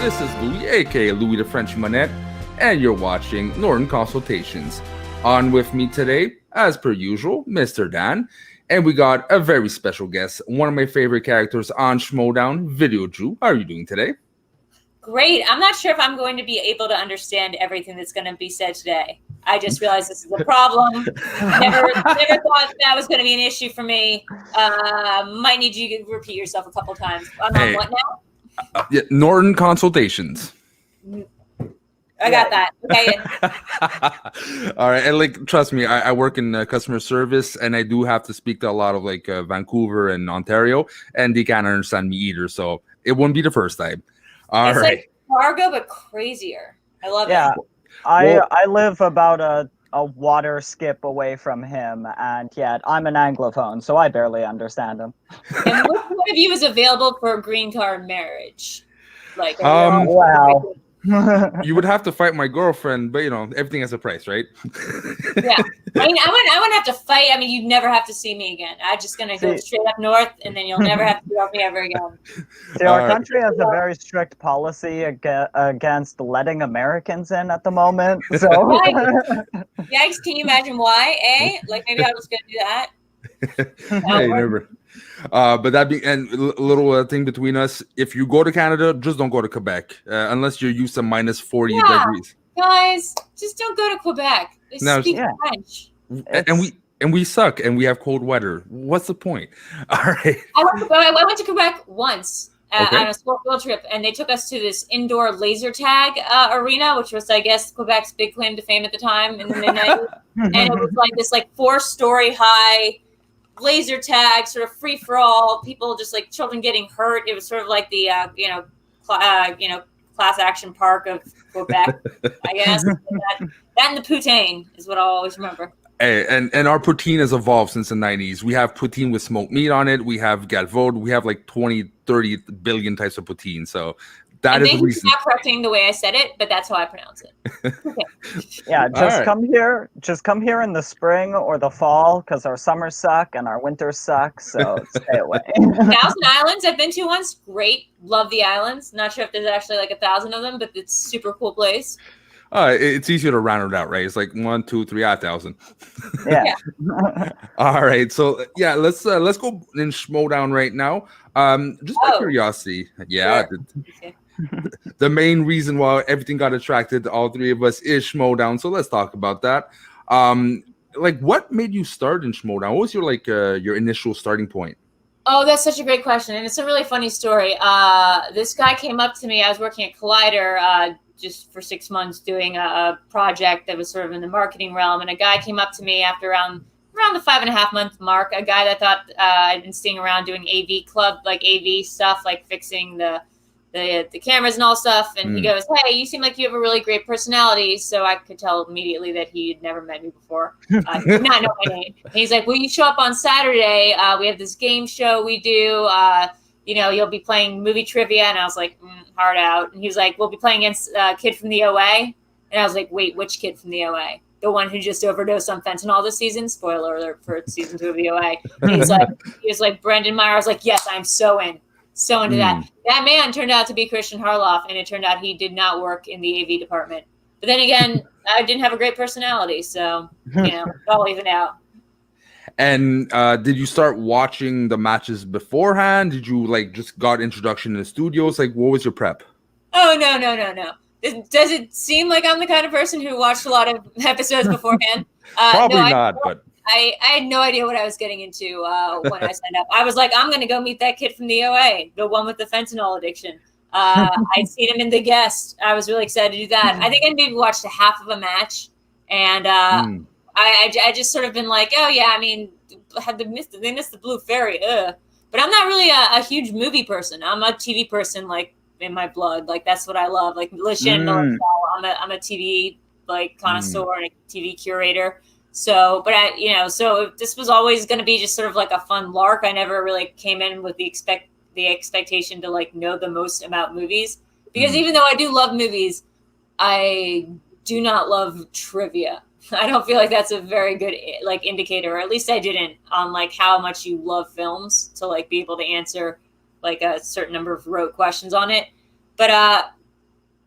This is Louis, aka Louis the French Manette, and you're watching Norton Consultations. On with me today, as per usual, Mr. Dan, and we got a very special guest, one of my favorite characters on Schmodown, VideoDrew. How are you doing today? Great. I'm not sure if I'm going to be able to understand everything that's going to be said today. I just realized this is a problem. Never thought that was going to be an issue for me. Might need you to repeat yourself a couple times. I'm on what now? Yeah, Norton Consultations. I got that. Okay. All right, and like, trust me, I work in customer service, and I do have to speak to a lot of like Vancouver and Ontario, and they can't understand me either. So it wouldn't be the first time. All it's right. like Fargo, but crazier. I love it. I live about a water skip away from him, and yet I'm an Anglophone, so I barely understand him. And which one of you is available for a green card marriage? Like, wow. You would have to fight my girlfriend, but you know, everything has a price, right? Yeah. I mean, I wouldn't have to fight. I mean, you'd never have to see me again. I'm just going to go straight up north, and then you'll never have to deal with me ever again. See, our country has a very strict policy against letting Americans in at the moment. So, yikes, can you imagine why? Like, maybe I was going to do that. Hey, never. But that be and little thing between us. If you go to Canada, just don't go to Quebec unless you're used to minus 40 degrees. Guys, just don't go to Quebec. They speak French. And we suck, and we have cold weather. What's the point? All right. I went to Quebec once on a school field trip, and they took us to this indoor laser tag arena, which was, I guess, Quebec's big claim to fame at the time in the mid-90s. And it was like this 4-story high laser tag, sort of free for all. People just like children getting hurt. It was sort of like the class action park of Quebec, I guess. that and the poutine is what I'll always remember. Hey, and our poutine has evolved since the 90s. We have poutine with smoked meat on it. We have galvaude. We have like 20, 30 billion types of poutine. So that is the reason. Not correcting the way I said it, but that's how I pronounce it. Okay. Yeah, come here. Just come here in the spring or the fall, because our summers suck and our winters suck. So stay away. 1,000 Islands I've been to once. Great, love the islands. Not sure if there's actually like 1,000 of them, but it's a super cool place. It's easier to round it out, right? It's like 1, 2, 3, 1,000. Yeah. All right. So yeah, let's go in Schmodown right now. Just by curiosity, yeah. Sure. The main reason why everything got attracted to all three of us is Schmodown. So let's talk about that. Like, what made you start in Schmodown? What was your initial starting point? Oh, that's such a great question, and it's a really funny story. This guy came up to me. I was working at Collider just for 6 months doing a project that was sort of in the marketing realm, and a guy came up to me after around the 5.5-month mark. A guy that thought I'd been seeing around doing AV club, like AV stuff, like fixing the cameras and all stuff. And he goes, "Hey, you seem like you have a really great personality." So I could tell immediately that he had never met me before. He did not know my name. And he's like, "Will you show up on Saturday? We have this game show we do. You'll be playing movie trivia." And I was like, hard out. And he was like, "We'll be playing against a kid from the OA." And I was like, "Wait, which kid from the OA? The one who just overdosed on fentanyl this season?" Spoiler alert for season 2 of the OA. And he was like, "Brendan Meyer." I was like, "Yes, I'm so into that." That man turned out to be Christian Harloff, and it turned out he did not work in the AV department. But then again, I didn't have a great personality, so all even out. And did you start watching the matches beforehand? Did you just got introduction in the studios? Like, what was your prep? Oh, no. Does it seem like I'm the kind of person who watched a lot of episodes beforehand? Probably not, but I had no idea what I was getting into when I signed up. I was like, I'm going to go meet that kid from the OA, the one with the fentanyl addiction. I'd seen him in The Guest. I was really excited to do that. I think I maybe watched a half of a match, and I just sort of been like, oh yeah, I mean, they missed the Blue Fairy, but I'm not really a huge movie person. I'm a TV person, like in my blood. Like that's what I love. Like Shannon Miller style. I'm a TV connoisseur and a TV curator. So, but so this was always going to be just sort of like a fun lark. I never really came in with the expectation to know the most about movies, because even though I do love movies, I do not love trivia. I don't feel like that's a very good indicator, or at least I didn't, on how much you love films to be able to answer a certain number of rote questions on it. But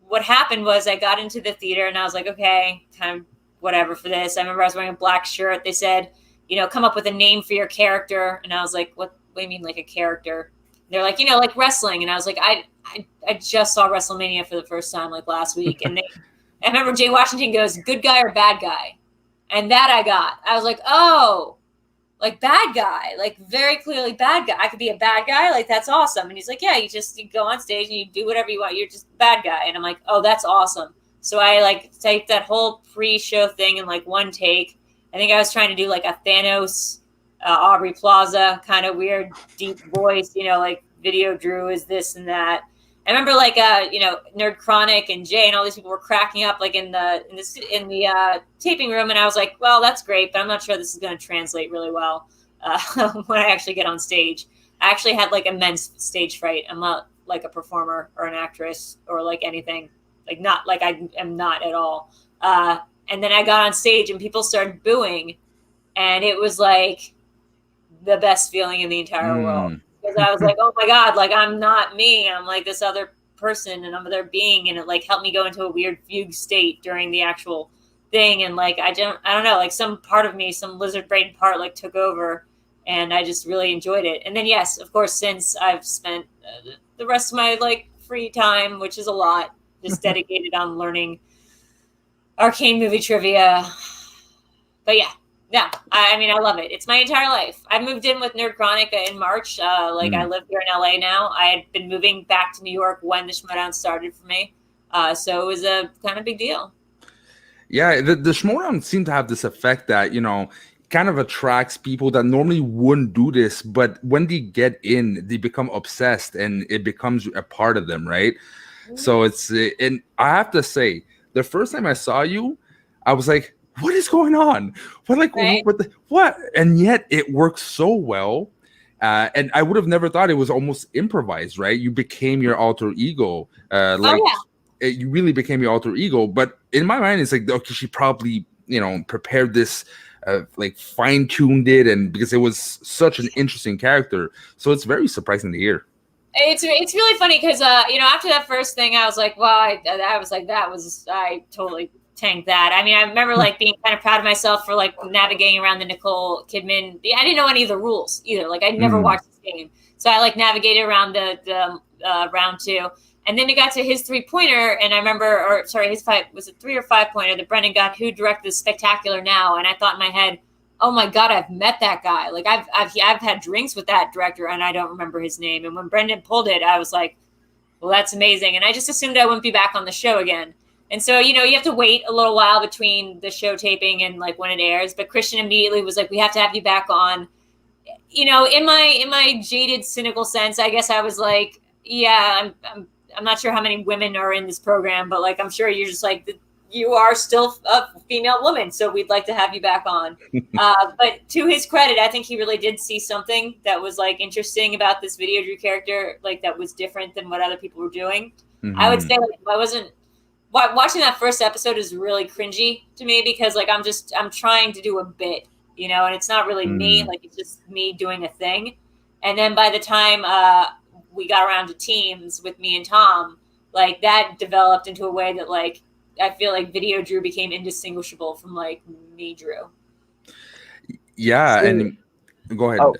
what happened was I got into the theater and I was like, okay, time, whatever for this. I remember I was wearing a black shirt. They said, come up with a name for your character. And I was like, what do you mean, like a character? They're like, like wrestling. And I was like, I just saw WrestleMania for the first time like last week. And I remember Jay Washington goes, good guy or bad guy? And that I got. I was like, oh, like bad guy, like very clearly bad guy. I could be a bad guy. Like, that's awesome. And he's like, yeah, you go on stage and you do whatever you want. You're just a bad guy. And I'm like, oh, that's awesome. So I like typed that whole pre-show thing in like one take. I think I was trying to do like a Thanos, Aubrey Plaza kind of weird, deep voice, like VideoDrew is this and that. I remember like Nerd Chronic and Jay and all these people were cracking up like in the taping room, and I was like, well, that's great, but I'm not sure this is going to translate really well when I actually get on stage. I actually had like immense stage fright. I'm not like a performer or an actress or like anything, like not like I am not at all. And then I got on stage and people started booing, and it was like the best feeling in the entire world. Because I was like, oh my God, like I'm not me. I'm like this other person and I'm another being. And it like helped me go into a weird fugue state during the actual thing. And like, I don't know, like some part of me, some lizard brain part like took over, and I just really enjoyed it. And then, yes, of course, since I've spent the rest of my like free time, which is a lot, just dedicated on learning arcane movie trivia. But yeah. Yeah, I mean, I love it. It's my entire life. I moved in with Nerd Chronic in March. I live here in LA now. I had been moving back to New York when the Schmoedown started for me. So it was a kind of big deal. Yeah, the Schmoedown seemed to have this effect that, kind of attracts people that normally wouldn't do this. But when they get in, they become obsessed and it becomes a part of them, right? Mm-hmm. So and I have to say, the first time I saw you, I was like, what is going on? What? And yet it works so well. And I would have never thought it was almost improvised, right? You became your alter ego. You really became your alter ego. But in my mind, it's like, okay, she probably, prepared this, like fine-tuned it. And because it was such an interesting character. So it's very surprising to hear. It's really funny because, after that first thing, I was like, well, I totally tank that. I mean, I remember like being kind of proud of myself for like navigating around the Nicole Kidman. I didn't know any of the rules either. Like I'd never watched this game, so I like navigated around the round two, and then it got to his 3-pointer, and I remember, his 5 was a 3 or 5-pointer that Brendan got, who directed Spectacular Now, and I thought in my head, oh my God, I've met that guy. Like I've had drinks with that director, and I don't remember his name. And when Brendan pulled it, I was like, well, that's amazing. And I just assumed I wouldn't be back on the show again. And so, you have to wait a little while between the show taping and like when it airs. But Christian immediately was like, we have to have you back on. In my jaded, cynical sense, I guess I was like, yeah, I'm not sure how many women are in this program, but like, I'm sure you're just like, you are still a female woman. So we'd like to have you back on. But to his credit, I think he really did see something that was like interesting about this VideoDrew character, like that was different than what other people were doing. Mm-hmm. I would say like, watching that first episode is really cringy to me because like I'm trying to do a bit, and it's not really me, like it's just me doing a thing. And then by the time we got around to teams with me and Tom, like that developed into a way that like I feel like VideoDrew became indistinguishable from like me, Drew. Yeah, and go ahead. Oh,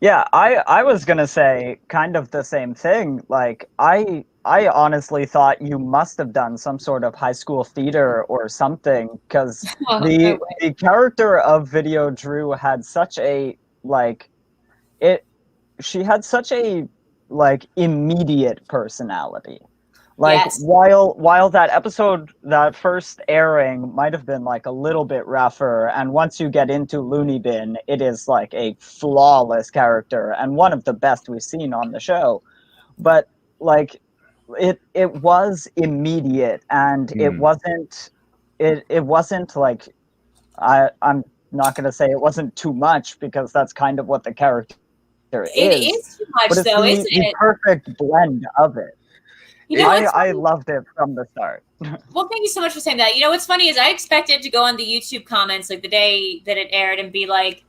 yeah, I was gonna say kind of the same thing. Like I honestly thought you must have done some sort of high school theater or something, because the character of VideoDrew had such a she had such a like immediate personality. Like yes. while that episode, that first airing might have been like a little bit rougher, and once you get into Looney Bin, it is like a flawless character and one of the best we've seen on the show. But like it was immediate, and it wasn't like I'm not gonna say it wasn't too much, because that's kind of what the character is. It is too much, though, isn't it? The perfect blend of it. I loved it from the start. Well, thank you so much for saying that. What's funny is I expected to go on the YouTube comments like the day that it aired and be like,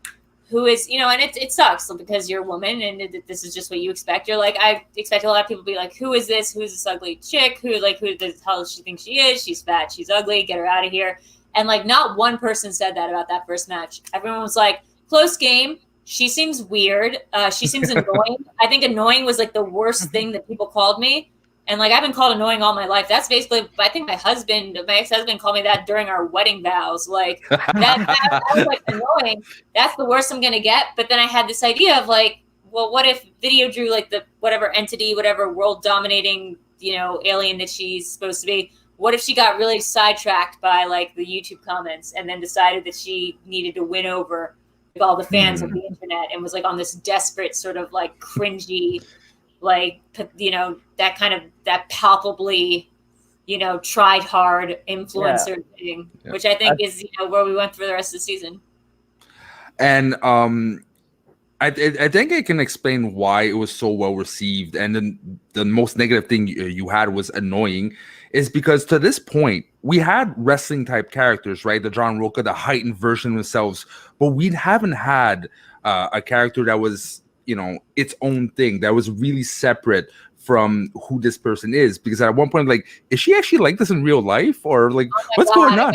who is, you know, and it sucks because you're a woman and this is just what you expect. You're like, I expect a lot of people to be like, who is this? Who's this ugly chick? Who the hell does she think she is? She's fat. She's ugly. Get her out of here. And like, not one person said that about that first match. Everyone was like, close game. She seems weird. She seems annoying. I think annoying was like the worst thing that people called me. And like, I've been called annoying all my life. That's basically, I think my ex-husband called me that during our wedding vows. Like that was like annoying. That's the worst I'm going to get. But then I had this idea of like, well, what if VideoDrew, like the whatever entity, whatever world dominating, you know, alien that she's supposed to be, what if she got really sidetracked by like the YouTube comments and then decided that she needed to win over all the fans of the internet and was like on this desperate sort of like cringy, like, you know, that palpably, you know, tried hard influencer thing, which I think is, you know, where we went for the rest of the season. And I think I can explain why it was so well received. And then the most negative thing you had was annoying, is because to this point we had wrestling type characters, right? The John Roca, the heightened version of themselves, but we haven't had a character that was, you know, its own thing, that was really separate from who this person is. Because at one point, like, is she actually like this in real life, or like, what's going on?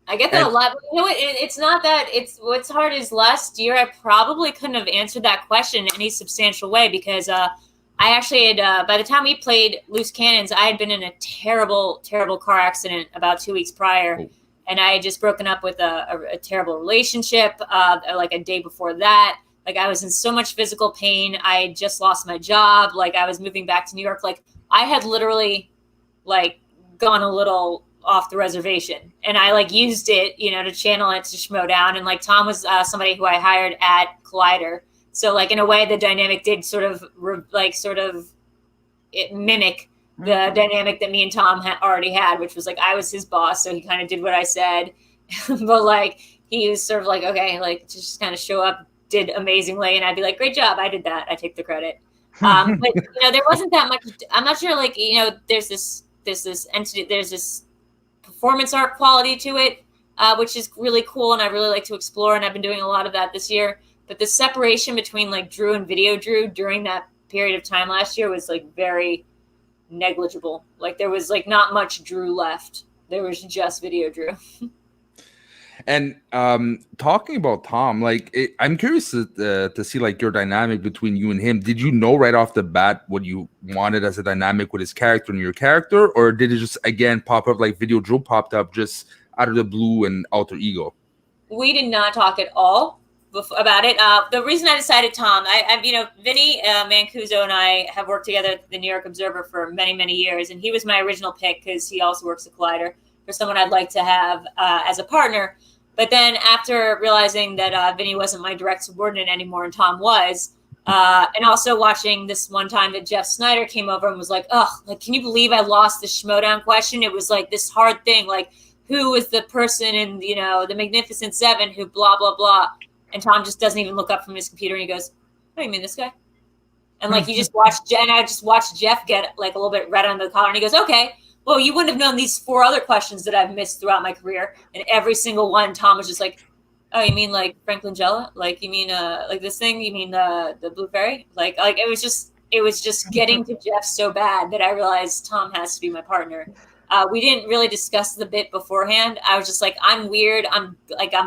I get that a lot. But you know what? It's not that. It's what's hard is last year I probably couldn't have answered that question in any substantial way because I actually had, by the time we played Loose Cannons, I had been in a terrible, terrible car accident about 2 weeks prior. Oh. And I had just broken up with a terrible relationship like a day before that. Like I was in so much physical pain. I had just lost my job. Like I was moving back to New York. Like I had literally like gone a little off the reservation, and I like used it, you know, to channel it to Schmodown. And like Tom was somebody who I hired at Collider. So like in a way the dynamic did sort of mimic the dynamic that me and Tom already had, which was like I was his boss. So he kind of did what I said, but like he was sort of like, okay, like just kind of show up, did amazingly, and I'd be like, great job, I did that, I take the credit. But you know, there wasn't that much. I'm not sure, like, you know, there's this entity, there's this performance art quality to it, which is really cool, and I really like to explore, and I've been doing a lot of that this year. But the separation between like Drew and VideoDrew during that period of time last year was like very negligible. Like there was like not much Drew left. There was just VideoDrew. And talking about Tom, like I'm curious to see like your dynamic between you and him. Did you know right off the bat what you wanted as a dynamic with his character and your character, or did it just again pop up like VideoDrew popped up just out of the blue and alter ego? We did not talk at all about it. The reason I decided Tom, I you know, Vinny Mancuso and I have worked together at the New York Observer for many, many years, and he was my original pick because he also works at Collider, for someone I'd like to have as a partner. But then after realizing that Vinny wasn't my direct subordinate anymore and Tom was, and also watching this one time that Jeff Snyder came over and was like, oh, like, can you believe I lost the Schmodown question? It was like this hard thing, like, who was the person in, you know, the Magnificent Seven who blah, blah, blah. And Tom just doesn't even look up from his computer and he goes, what do you mean, this guy? And like, you just watched, and I just watched Jeff get like a little bit red under the collar, and he goes, okay, well, you wouldn't have known these 4 other questions that I've missed throughout my career. And every single one, Tom was just like, oh, you mean like Frank Langella? Like, you mean like this thing? You mean the Blue Fairy? Like it was just getting to Jeff so bad that I realized Tom has to be my partner. We didn't really discuss the bit beforehand. I was just like, I'm weird. I'm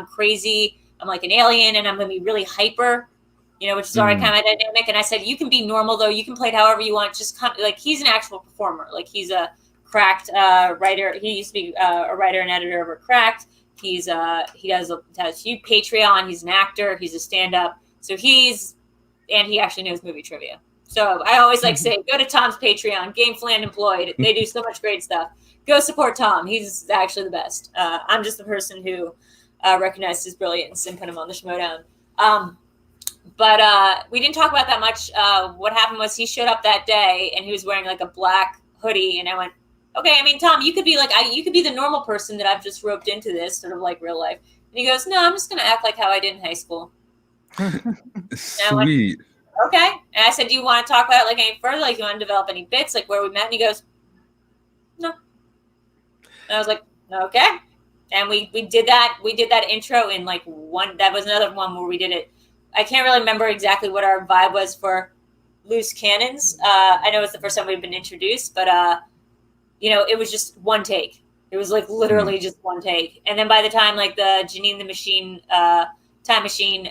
crazy. I'm like an alien, and I'm going to be really hyper, you know, which is already kind of my dynamic. And I said, you can be normal though. You can play it however you want. Just come, like, he's an actual performer. Like, he's a Cracked writer. He used to be a writer and editor over Cracked. He has a huge Patreon. He's an actor. He's a stand-up. So he actually knows movie trivia. So I always like say, go to Tom's Patreon, Gamefland employed. They do so much great stuff. Go support Tom. He's actually the best. I'm just the person who recognized his brilliance and put him on the Schmodown. But we didn't talk about that much. What happened was he showed up that day and he was wearing like a black hoodie, and I went, okay, I mean, Tom, you could be like, you could be the normal person that I've just roped into this, sort of like real life. And he goes, no, I'm just going to act like how I did in high school. Sweet. Went, okay. And I said, do you want to talk about it like any further? Like, you want to develop any bits, like where we met? And he goes, no. And I was like, okay. And we did that intro in like that was another one where we did it. I can't really remember exactly what our vibe was for Loose Cannons. I know it's the first time we've been introduced, but it was just one take. It was like literally just one take. And then by the time like the Janine the Machine time machine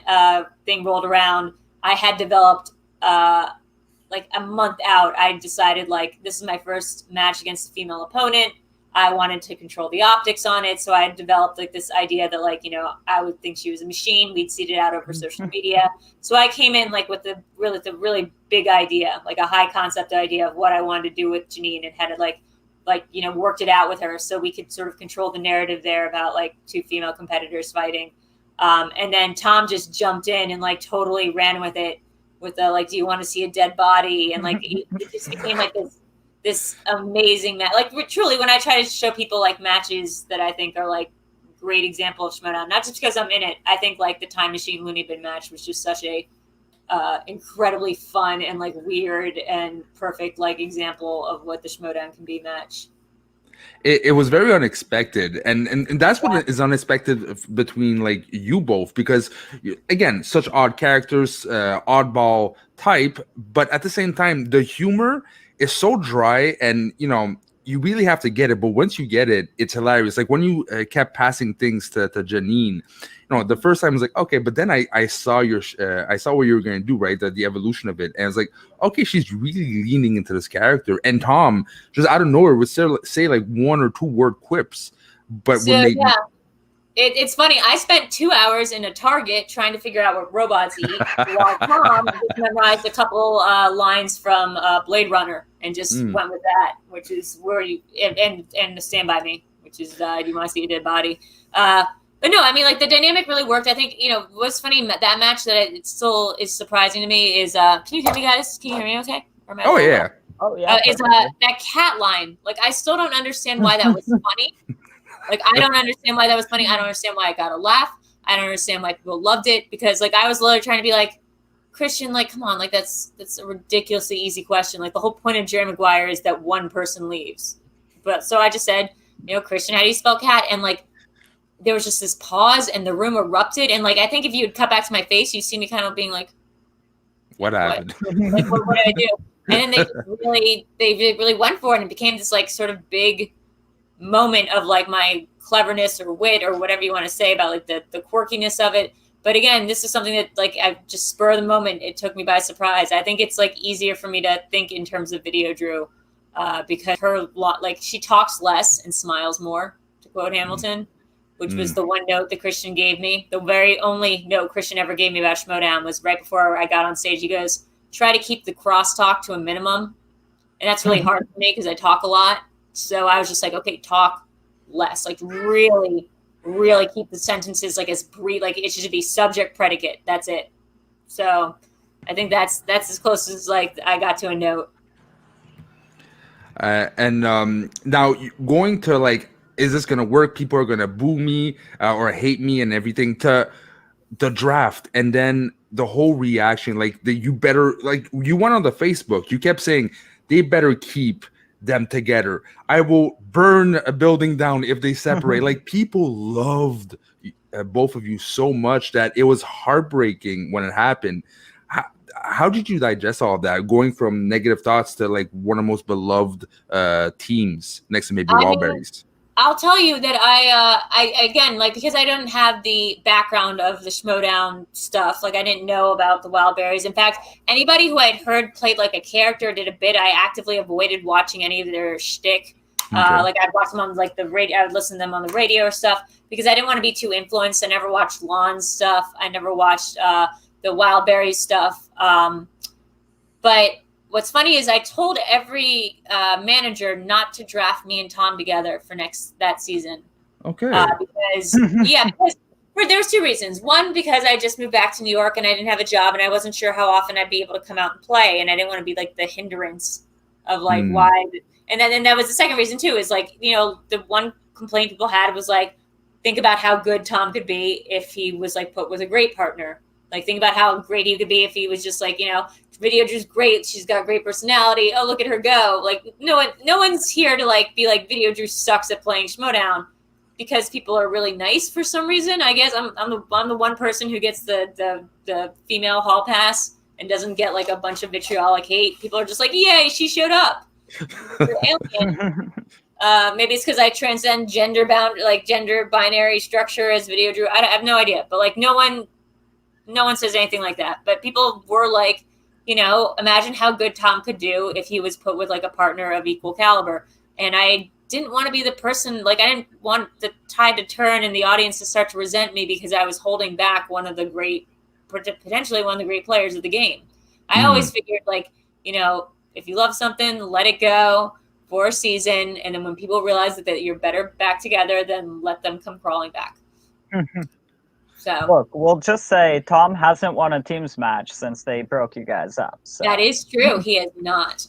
thing rolled around, I had developed like a month out. I decided like this is my first match against a female opponent. I wanted to control the optics on it, so I developed like this idea that like I would think she was a machine. We'd seed it out over social media. So I came in like with the really big idea, like a high concept idea of what I wanted to do with Janine, and had it like worked it out with her so we could sort of control the narrative there about like two female competitors fighting. And then Tom just jumped in and like totally ran with it with the like, do you want to see a dead body? And like it just became like this amazing match. Like truly, when I try to show people like matches that I think are like great example of Schmoedown, not just because I'm in it, I think like the Time Machine Looney Bin match was just such a incredibly fun and like weird and perfect like example of what the Schmoedown can be match. It was very unexpected, and that's what is unexpected between like you both, because again, such odd characters, oddball type, but at the same time the humor is so dry, and you really have to get it. But once you get it, it's hilarious. Like when you kept passing things to Janine, the first time I was like, okay, but then I saw I saw what you were going to do, right? The evolution of it, and I was like, okay, she's really leaning into this character. And Tom just out of nowhere would say like 1 or 2 word quips, but so, it's funny. I spent 2 hours in a Target trying to figure out what robots eat, while Tom just memorized a couple lines from Blade Runner and just went with that, which is where you and Stand By Me, which is do you want to see a dead body? But no, I mean, like the dynamic really worked. I think what's funny, that match that it still is surprising to me is can you hear me, guys? Can you hear me? Okay. Oh yeah. Is that cat line? Like I still don't understand why that was funny. Like, I don't understand why that was funny. I don't understand why I got a laugh. I don't understand why people loved it, because, like, I was literally trying to be like, Christian, like, come on. Like, that's a ridiculously easy question. Like, the whole point of Jerry Maguire is that one person leaves. But so I just said, Christian, how do you spell cat? And, like, there was just this pause, and the room erupted. And, like, I think if you would cut back to my face, you'd see me kind of being like, what happened? Like, what did I do? And then they really went for it, and it became this, like, sort of big moment of like my cleverness or wit or whatever you want to say about like the quirkiness of it. But again, this is something that like I just spur of the moment, it took me by surprise. I think it's like easier for me to think in terms of VideoDrew because her like she talks less and smiles more, to quote Hamilton, which was the one note that Christian gave me. The very only note Christian ever gave me about Schmoedown was right before I got on stage. He goes, try to keep the crosstalk to a minimum. And that's really hard for me because I talk a lot. So I was just like, okay, talk less, like really, really keep the sentences like as brief, like it should be subject predicate. That's it. So I think that's as close as like I got to a note. And now going to like, is this going to work? People are going to boo me or hate me and everything, to the draft. And then the whole reaction, like you better, like you went on the Facebook, you kept saying they better keep them together. I will burn a building down if they separate. Like people loved both of you so much that it was heartbreaking when it happened. How did you digest all of that, going from negative thoughts to like one of the most beloved teams next to maybe Wildberries? I'll tell you that I again, like, because I don't have the background of the Schmoedown stuff, like I didn't know about the Wildberries. In fact, anybody who I'd heard played like a character, did a bit, I actively avoided watching any of their shtick. Okay. Like I'd watch them on like the radio, I would listen to them on the radio or stuff because I didn't want to be too influenced. I never watched Lon's stuff. I never watched the Wildberries stuff. But what's funny is I told every manager not to draft me and Tom together for that season. Okay. Because there was 2 reasons. One, because I just moved back to New York and I didn't have a job and I wasn't sure how often I'd be able to come out and play, and I didn't want to be like the hindrance of like why. And then that was the second reason too. Is like the one complaint people had was like, think about how good Tom could be if he was like put with a great partner. Like, think about how great he could be if he was just like, VideoDrew's great. She's got great personality. Oh, look at her go. Like, no one's here to like be like VideoDrew sucks at playing Schmoedown. because people are really nice for some reason. I guess I'm the one person who gets the female hall pass and doesn't get like a bunch of vitriolic hate. People are just like, yay, she showed up. Alien. Maybe it's because I transcend gender binary structure as VideoDrew. I have no idea, but like no one says anything like that. But people were like, imagine how good Tom could do if he was put with like a partner of equal caliber. And I didn't want to be the person, like I didn't want the tide to turn and the audience to start to resent me because I was holding back potentially one of the great players of the game. I always figured like, if you love something, let it go for a season. And then when people realize that you're better back together, then let them come crawling back. So look, we'll just say Tom hasn't won a teams match since they broke you guys up. So. That is true. He has not.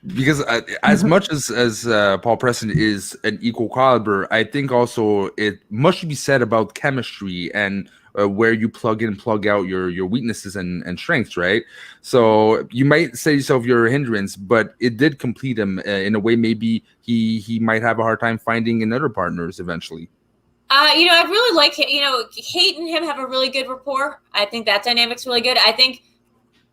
Because as much as Paul Preston is an equal caliber, I think also it must be said about chemistry and where you plug in and plug out your weaknesses and strengths, right? So you might say to yourself you're a hindrance, but it did complete him in a way maybe he might have a hard time finding in other partners eventually. I really like him. Kate and him have a really good rapport. I think that dynamic's really good. I think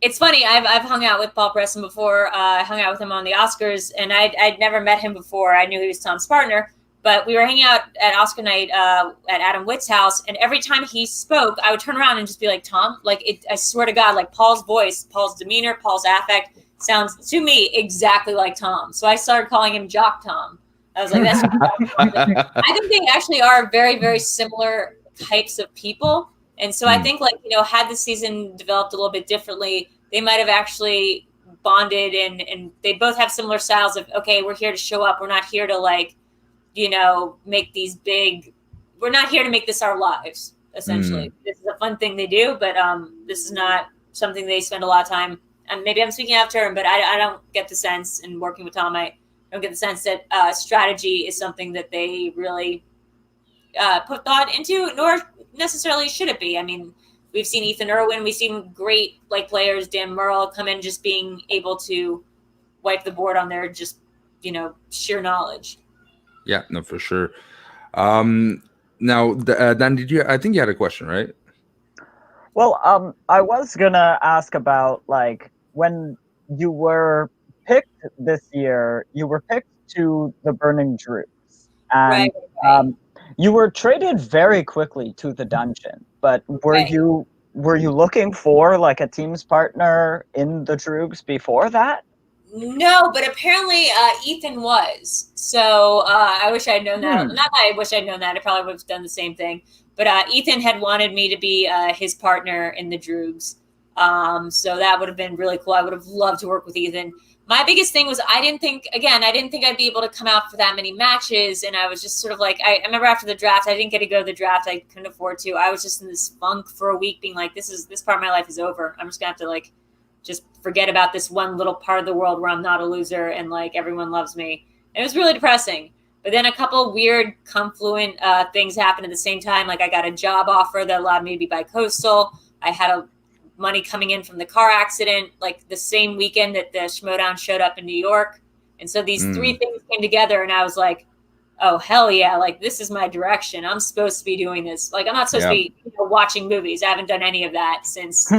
it's funny. I've hung out with Paul Preston before. I hung out with him on the Oscars, and I'd never met him before. I knew he was Tom's partner, but we were hanging out at Oscar night at Adam Witt's house, and every time he spoke, I would turn around and just be like, Tom, I swear to God, like Paul's voice, Paul's demeanor, Paul's affect sounds to me exactly like Tom. So I started calling him Jock Tom. I was like, that's I think they actually are very, very similar types of people. And so I think had the season developed a little bit differently, they might have actually bonded and they both have similar styles of, okay, we're here to show up. We're not here to make these big, we're not here to make this our lives, essentially. This is a fun thing they do, but this is not something they spend a lot of time. And maybe I'm speaking out of turn, but I don't get the sense in working with Tom, I don't get the sense that strategy is something that they really put thought into, nor necessarily should it be. I mean, we've seen Ethan Irwin, we've seen great players, Dan Murrell, come in just being able to wipe the board on their just sheer knowledge. Yeah, no, for sure. Now, Dan, I think you had a question, right? Well, I was gonna ask about when you were picked this year, you were picked to the Burning Drews, and right. You were traded very quickly to the dungeon. But were you looking for a teams partner in the Droogs before that? No, but apparently Ethan was. So I wish I'd known that. Not that I wish I'd known that. I probably would have done the same thing. But Ethan had wanted me to be his partner in the Droogs. So that would have been really cool. I would have loved to work with Ethan. My biggest thing was I didn't think I'd be able to come out for that many matches. And I was just sort of I remember after the draft, I didn't get to go to the draft. I couldn't afford to. I was just in this funk for a week being like, this part of my life is over. I'm just going to have to just forget about this one little part of the world where I'm not a loser and everyone loves me. And it was really depressing. But then a couple weird confluent things happened at the same time. I got a job offer that allowed me to be bi-coastal. I had money coming in from the car accident, the same weekend that the Schmodown showed up in New York. And so these three things came together and I was like, oh, hell yeah. This is my direction. I'm supposed to be doing this. I'm not supposed to be watching movies. I haven't done any of that since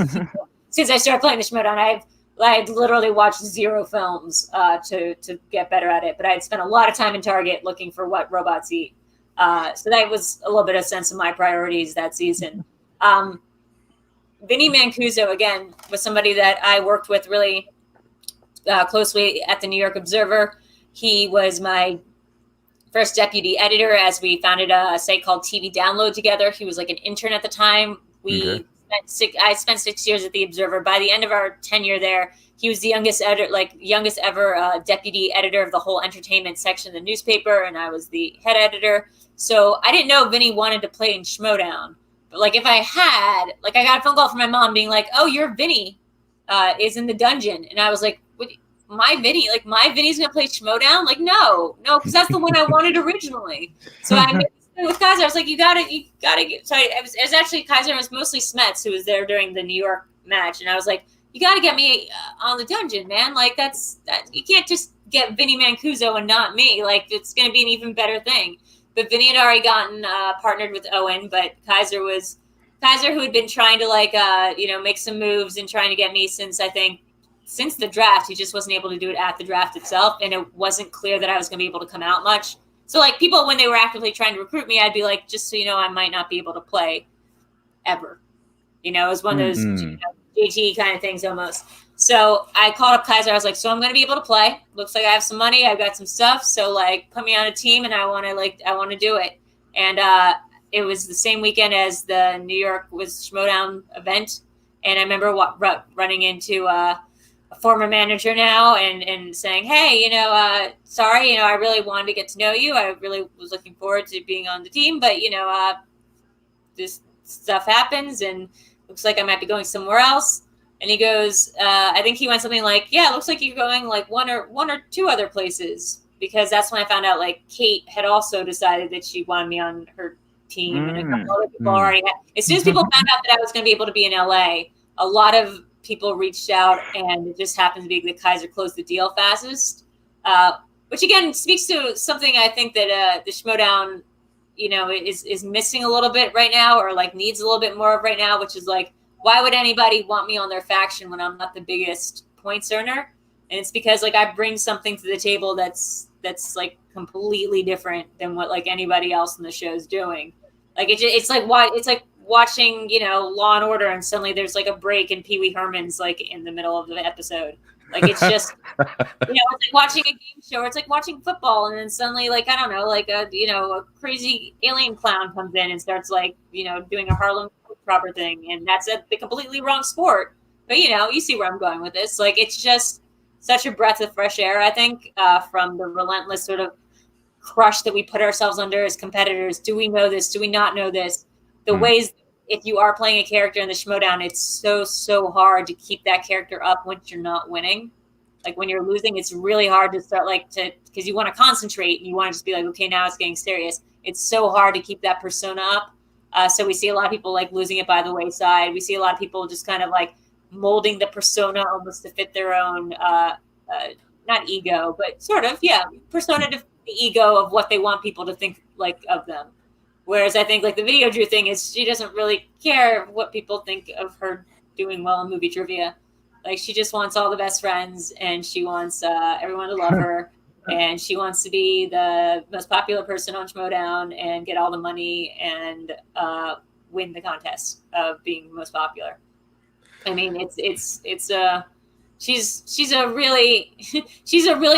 since I started playing the Schmodown. I had literally watched 0 films to get better at it, but I had spent a lot of time in Target looking for what robots eat. So that was a little bit of sense of my priorities that season. Vinny Mancuso, again, was somebody that I worked with really closely at the New York Observer. He was my first deputy editor as we founded a site called TV Download together. He was an intern at the time. I spent 6 years at the Observer. By the end of our tenure there, he was the youngest ever deputy editor of the whole entertainment section of the newspaper, and I was the head editor. So I didn't know Vinny wanted to play in Schmodown. But if I had, I got a phone call from my mom being like, "Oh, your Vinny is in the dungeon," and I was like, "What? My Vinny? My Vinny's gonna play Schmodown?" No, because that's the one I wanted originally. So I made this with Kaiser. I was like, "You gotta get." So it was actually Kaiser. It was mostly Smets who was there during the New York match, and I was like, "You gotta get me on the dungeon, man. That you can't just get Vinny Mancuso and not me. It's gonna be an even better thing." but Vinny had already gotten partnered with Owen, but Kaiser, who had been trying to make some moves and trying to get me since the draft. He just wasn't able to do it at the draft itself, and it wasn't clear that I was going to be able to come out much. So like people, when they were actively trying to recruit me, I'd be like, just so you know, I might not be able to play ever. It was one of those JT kind of things almost. So I called up Kaiser. I was like, so I'm going to be able to play. Looks like I have some money. I've got some stuff. So like, put me on a team, and I want to do it. And it was the same weekend as the New York was Schmodown event. And I remember running into a former manager now and saying, hey, sorry, I really wanted to get to know you. I really was looking forward to being on the team, but this stuff happens and looks like I might be going somewhere else. And he goes, I think he went something like, yeah, it looks like you're going like one or two other places, because that's when I found out like Kate had also decided that she wanted me on her team. And a couple other people already had. As soon as people found out that I was going to be able to be in LA, a lot of people reached out, and it just happened to be that Kaiser closed the deal fastest, which again speaks to something I think that the Schmodown, is missing a little bit right now, or like needs a little bit more of right now, which is like, why would anybody want me on their faction when I'm not the biggest points earner? And it's because like I bring something to the table that's like completely different than what like anybody else in the show is doing. Like it's like watching, Law and Order, and suddenly there's like a break and Pee Wee Herman's like in the middle of the episode. Like it's just, it's like watching a game show, or it's like watching football, and then suddenly like, I don't know, like a crazy alien clown comes in and starts like, doing a Harlem proper thing. And that's the completely wrong sport. But you see where I'm going with this. Like, it's just such a breath of fresh air, I think, from the relentless sort of crush that we put ourselves under as competitors. Do we know this? Do we not know this? The ways, if you are playing a character in the Schmodown, it's so hard to keep that character up when you're not winning. Like when you're losing, it's really hard to start because you want to concentrate and you want to just be like, okay, now it's getting serious. It's so hard to keep that persona up. So we see a lot of people like losing it by the wayside. We see a lot of people just kind of like molding the persona almost to fit their own, not ego, but sort of, persona to fit the ego of what they want people to think like of them. Whereas I think like the VideoDrew thing is she doesn't really care what people think of her doing well in movie trivia. Like she just wants all the best friends, and she wants everyone to love her, and she wants to be the most popular person on Schmodown and get all the money and win the contest of being most popular. I mean, she's a really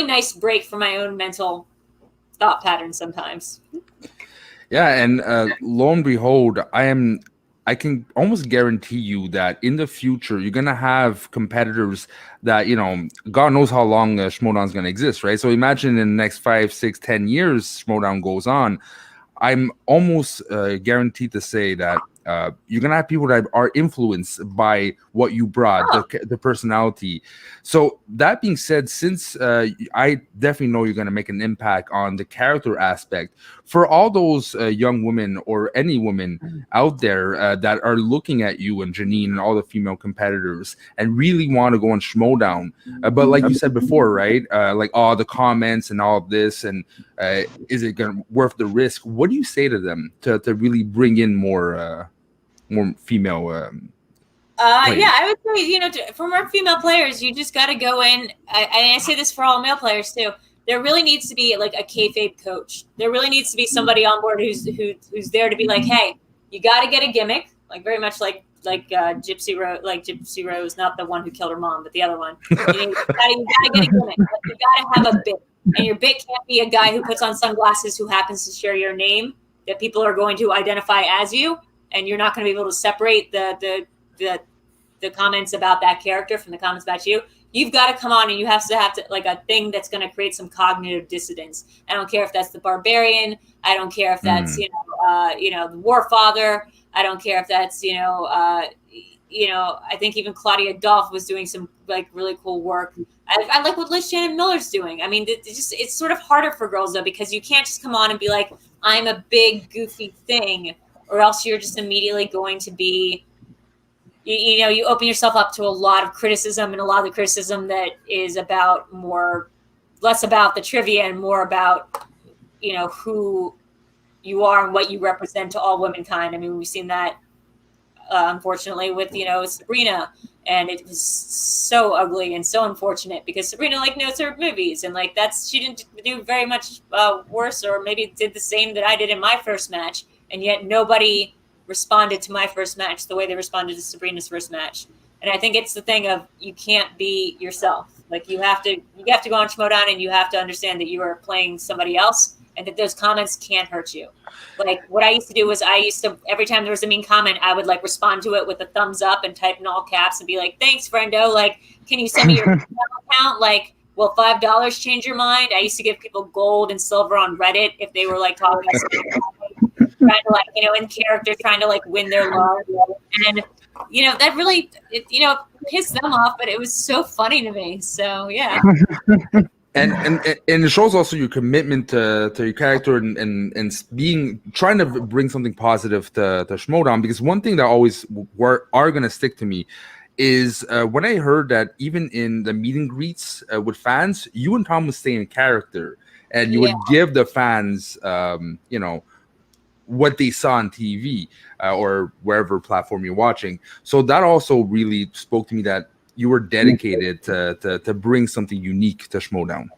nice break from my own mental thought patterns sometimes. Yeah, and lo and behold, I can almost guarantee you that in the future you're gonna have competitors that God knows how long Schmodown's gonna exist, right? So imagine in the next 5, 6, 10 years Schmodown goes on. I'm almost guaranteed to say that you're gonna have people that are influenced by what you brought, the personality. So that being said, since I definitely know you're gonna make an impact on the character aspect, for all those young women or any women out there that are looking at you and Janine and all the female competitors and really want to go on Schmodown, but like you said before, right? Like all the comments and all of this, and is it gonna worth the risk? What do you say to them to really bring in more female I would say, for more female players, you just got to go in. I say this for all male players too. There really needs to be like a kayfabe coach. There really needs to be somebody on board who's there to be like, hey, you got to get a gimmick, like very much like Gypsy Rose, not the one who killed her mom, but the other one. You got to get a gimmick. Like, you got to have a bit, and your bit can't be a guy who puts on sunglasses who happens to share your name that people are going to identify as you, and you're not going to be able to separate the comments about that character from the comments about you. You've got to come on, and you have to like a thing that's going to create some cognitive dissonance. I don't care if that's the barbarian. I don't care if that's the Warfather. I don't care if that's I think even Claudia Dolph was doing some like really cool work. I like what Liz Shannon Miller's doing. I mean, it's sort of harder for girls though, because you can't just come on and be like, I'm a big goofy thing, or else you're just immediately going to be. You open yourself up to a lot of criticism, and a lot of the criticism that is less about the trivia and more about, who you are and what you represent to all womankind. I mean, we've seen that unfortunately with, you know, Sabrina, and it was so ugly and so unfortunate because Sabrina like knows her movies, and like she didn't do very much worse, or maybe did the same that I did in my first match, and yet nobody responded to my first match the way they responded to Sabrina's first match. And I think it's the thing of you can't be yourself. Like you have to go on Schmodown, and you have to understand that you are playing somebody else, and that those comments can't hurt you. Like what I used to do was every time there was a mean comment, I would like respond to it with a thumbs up and type in all caps and be like, "Thanks, friendo. Like, can you send me your account? Like, will $5 change your mind?" I used to give people gold and silver on Reddit if they were like talking, trying to like, you know, in character, trying to like win their love. And you know, that really, you know, pissed them off, but it was so funny to me. So yeah. And it shows also your commitment to your character and trying to bring something positive to Schmodown, because one thing that always are going to stick to me is when I heard that even in the meet and greets with fans, you and Tom would stay in character, and you would give the fans you know, what they saw on TV or wherever platform you're watching. So that also really spoke to me, that you were dedicated to bring something unique to Schmodown.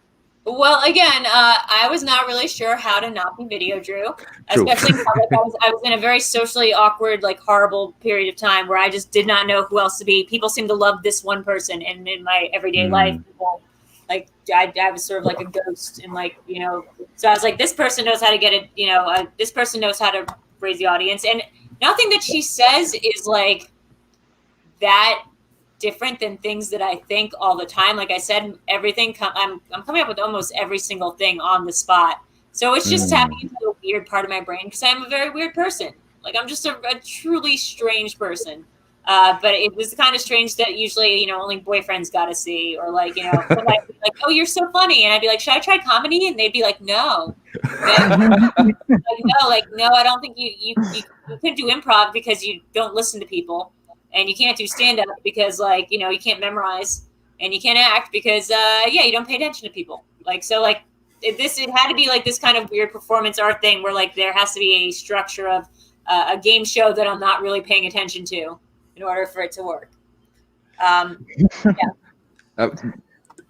Well, again, I was not really sure how to not be VideoDrew, especially in public. I was in a very socially awkward, like horrible period of time where I just did not know who else to be. People seem to love this one person, and in my everyday life, people, like I was sort of like a ghost, and like, you know, so I was like, this person knows how to get it, you know, this person knows how to raise the audience, and nothing that she says is like that different than things that I think all the time. Like I said, everything I'm coming up with almost every single thing on the spot. So it's just tapping into a weird part of my brain, because I'm a very weird person. Like I'm just a truly strange person. But it was kind of strange that usually, you know, only boyfriends got to see, or like, you know, somebody would be like, "Oh, you're so funny," and I'd be like, "Should I try comedy?" And they'd be like, "No." No, I don't think you couldn't do improv because you don't listen to people. And you can't do stand-up because, like, you know, you can't memorize, and you can't act because, you don't pay attention to people. Like, so, like, it had to be, like, this kind of weird performance art thing where, like, there has to be a structure of a game show that I'm not really paying attention to in order for it to work. Yeah.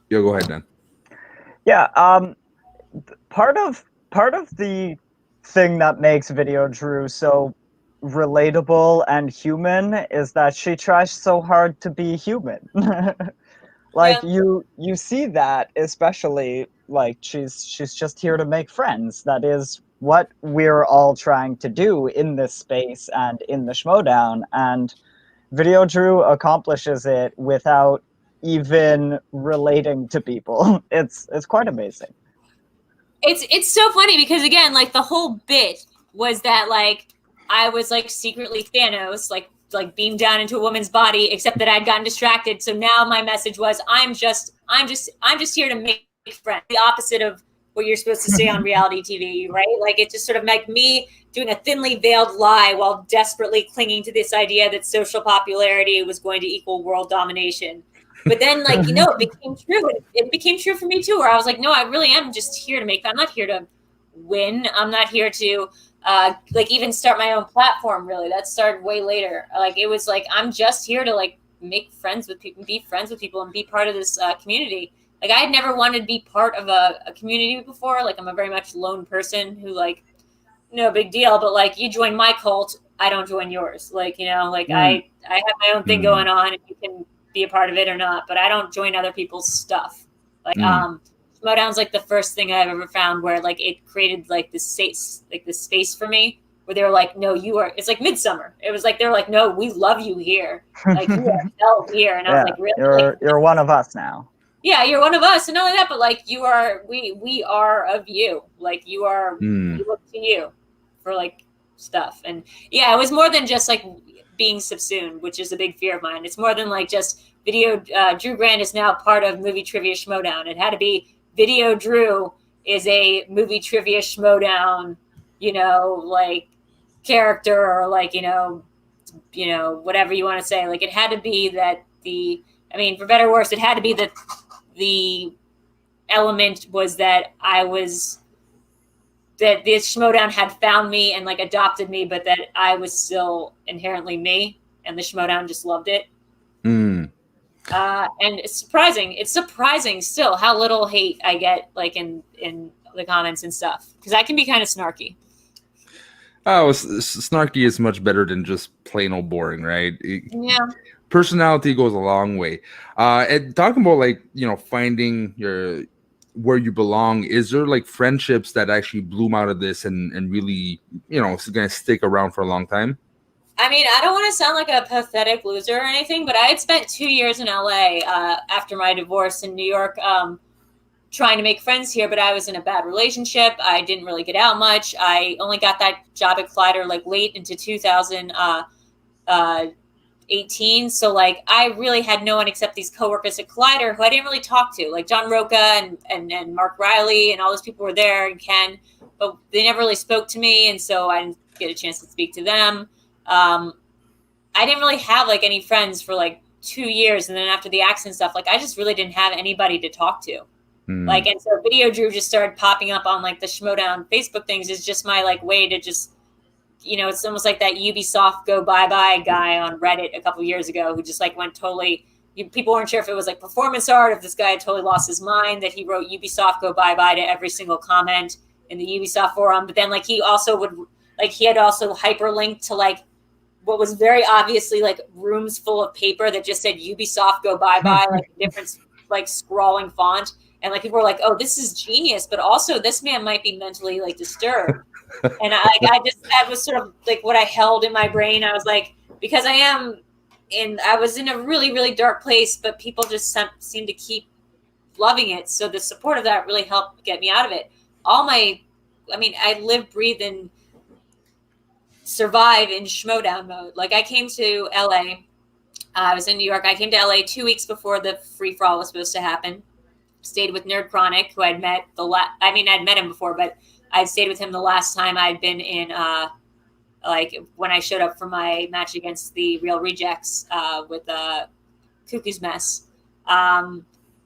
Go ahead, Dan. Yeah. Part of the thing that makes VideoDrew so relatable and human is that she tries so hard to be human. Like you see that, especially like she's just here to make friends. That is what we're all trying to do in this space and in the Schmodown, and VideoDrew accomplishes it without even relating to people. It's quite amazing. It's so funny because, again, like the whole bit was that like I was like secretly Thanos, like beamed down into a woman's body, except that I'd gotten distracted. So now my message was, I'm just here to make friends. The opposite of what you're supposed to say on reality TV, right? Like it's just sort of like me doing a thinly veiled lie while desperately clinging to this idea that social popularity was going to equal world domination. But then, like, you know, it became true. It became true for me too, where I was like, no, I really am just here to make fun. I'm not here to win. I'm not here to like even start my own platform, really. That started way later. Like it was like, I'm just here to like make friends with people, be friends with people, and be part of this community. Like I had never wanted to be part of a community before. Like I'm a very much lone person who like, no big deal, but like you join my cult, I don't join yours. Like, you know, like I have my own thing going on, and you can be a part of it or not, but I don't join other people's stuff. Like Schmodown's like the first thing I've ever found where like it created like this space for me where they were like, no, you are, it's like Midsummer. It was like, they were like, no, we love you here. Like you are held here. And I was like, really? You're one of us now. Yeah, you're one of us. And not only that, but like you are, we are of you. Like you are, we look to you for like stuff. And yeah, it was more than just like being subsumed, which is a big fear of mine. It's more than like just Drew Grant is now part of Movie Trivia Schmodown. It had to be VideoDrew is a Movie Trivia Schmodown, you know, like character, or like, you know, whatever you want to say. Like it had to be that for better or worse, it had to be that the element was that I was that the Schmodown had found me and like adopted me, but that I was still inherently me, and the Schmodown just loved it. Mm. And it's surprising still how little hate I get like in the comments and stuff, because I can be kind of snarky. Oh, snarky is much better than just plain old boring, right? Yeah. Personality goes a long way. And talking about like, you know, finding where you belong, is there like friendships that actually bloom out of this and really, you know, it's going to stick around for a long time? I mean, I don't want to sound like a pathetic loser or anything, but I had spent 2 years in LA after my divorce in New York, trying to make friends here, but I was in a bad relationship. I didn't really get out much. I only got that job at Collider like late into 2018. So like I really had no one except these coworkers at Collider who I didn't really talk to, like John Roca and Mark Riley and all those people were there, and Ken, but they never really spoke to me, and so I didn't get a chance to speak to them. I didn't really have like any friends for like 2 years, and then after the accident stuff, like I just really didn't have anybody to talk to. Like, and so VideoDrew just started popping up on like the Schmodown Facebook things is just my like way to just, you know, it's almost like that Ubisoft go bye-bye guy on Reddit a couple years ago who just like went totally, people weren't sure if it was like performance art, if this guy had totally lost his mind, that he wrote Ubisoft go bye-bye to every single comment in the Ubisoft forum. But then like he also would, like he had also hyperlinked to like what was very obviously like rooms full of paper that just said Ubisoft go bye-bye, like different like scrawling font. And like people were like, "Oh, this is genius," but also this man might be mentally like disturbed. And that was sort of like what I held in my brain. I was like, because I was in a really, really dark place, but people just seem to keep loving it. So the support of that really helped get me out of it. I live, breathe, and survive in Schmodown mode. Like I came to LA. I was in New York. I came to LA 2 weeks before the free for all was supposed to happen. Stayed with Nerd Chronic, who I'd met I'd met him before, but I'd stayed with him the last time I'd been in, like when I showed up for my match against the Real Rejects with Cuckoo's Mess.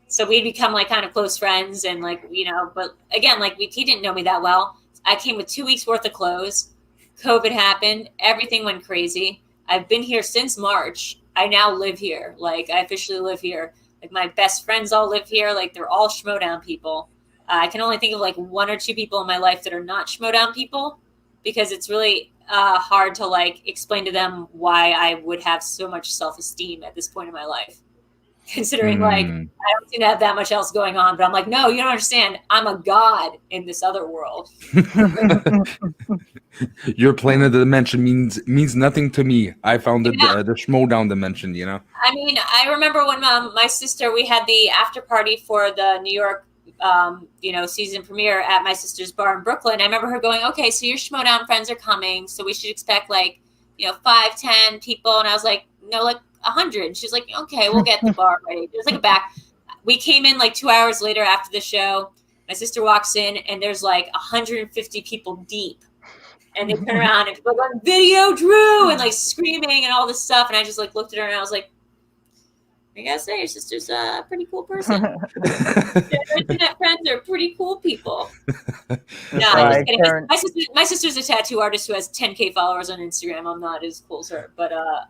So we'd become like kind of close friends, and like, you know, but again, like he didn't know me that well. I came with 2 weeks worth of clothes. COVID happened. Everything went crazy. I've been here since March. I now live here. Like I officially live here. Like my best friends all live here. Like they're all Schmodown people. I can only think of like 1 or 2 people in my life that are not Schmodown people, because it's really hard to like explain to them why I would have so much self-esteem at this point in my life, considering like I don't seem to have that much else going on. But I'm like, no, you don't understand. I'm a god in this other world. Your plane of the dimension means nothing to me. I found the Schmodown dimension, you know. I mean, I remember when my sister, we had the after party for the New York, season premiere at my sister's bar in Brooklyn. I remember her going, "Okay, so your Schmodown friends are coming, so we should expect like, 5, 10 people." And I was like, "No, like 100." She's like, "Okay, we'll get the bar ready." There's like a back. We came in like 2 hours later after the show. My sister walks in, and there's like 150 people deep. And they turn around and people are going, "VideoDrew," and like screaming and all this stuff. And I just like looked at her and I was like, I gotta say, your sister's a pretty cool person. Internet friends are pretty cool people. No, I'm just kidding. My sister's a tattoo artist who has 10K followers on Instagram. I'm not as cool as her, but no,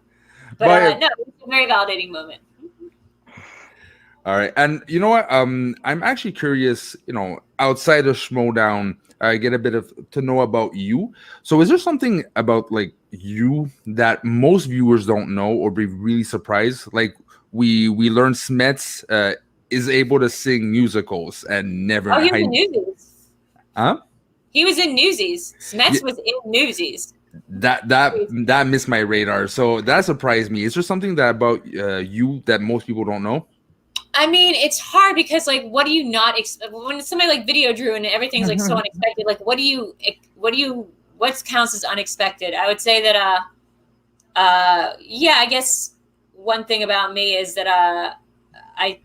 it's a very validating moment. All right, and you know what? I'm actually curious. Outside of Schmodown, I get a bit to know about you. So, is there something about like you that most viewers don't know or be really surprised? Like we learned Smets is able to sing musicals and never. Oh, he was in Newsies. Huh? He was in Newsies. Smets was in Newsies. That missed my radar. So that surprised me. Is there something that about you that most people don't know? I mean, it's hard because, like, what do you not expect when somebody like VideoDrew and everything's like so unexpected? Like, what counts as unexpected? I would say that, I guess one thing about me is that I'm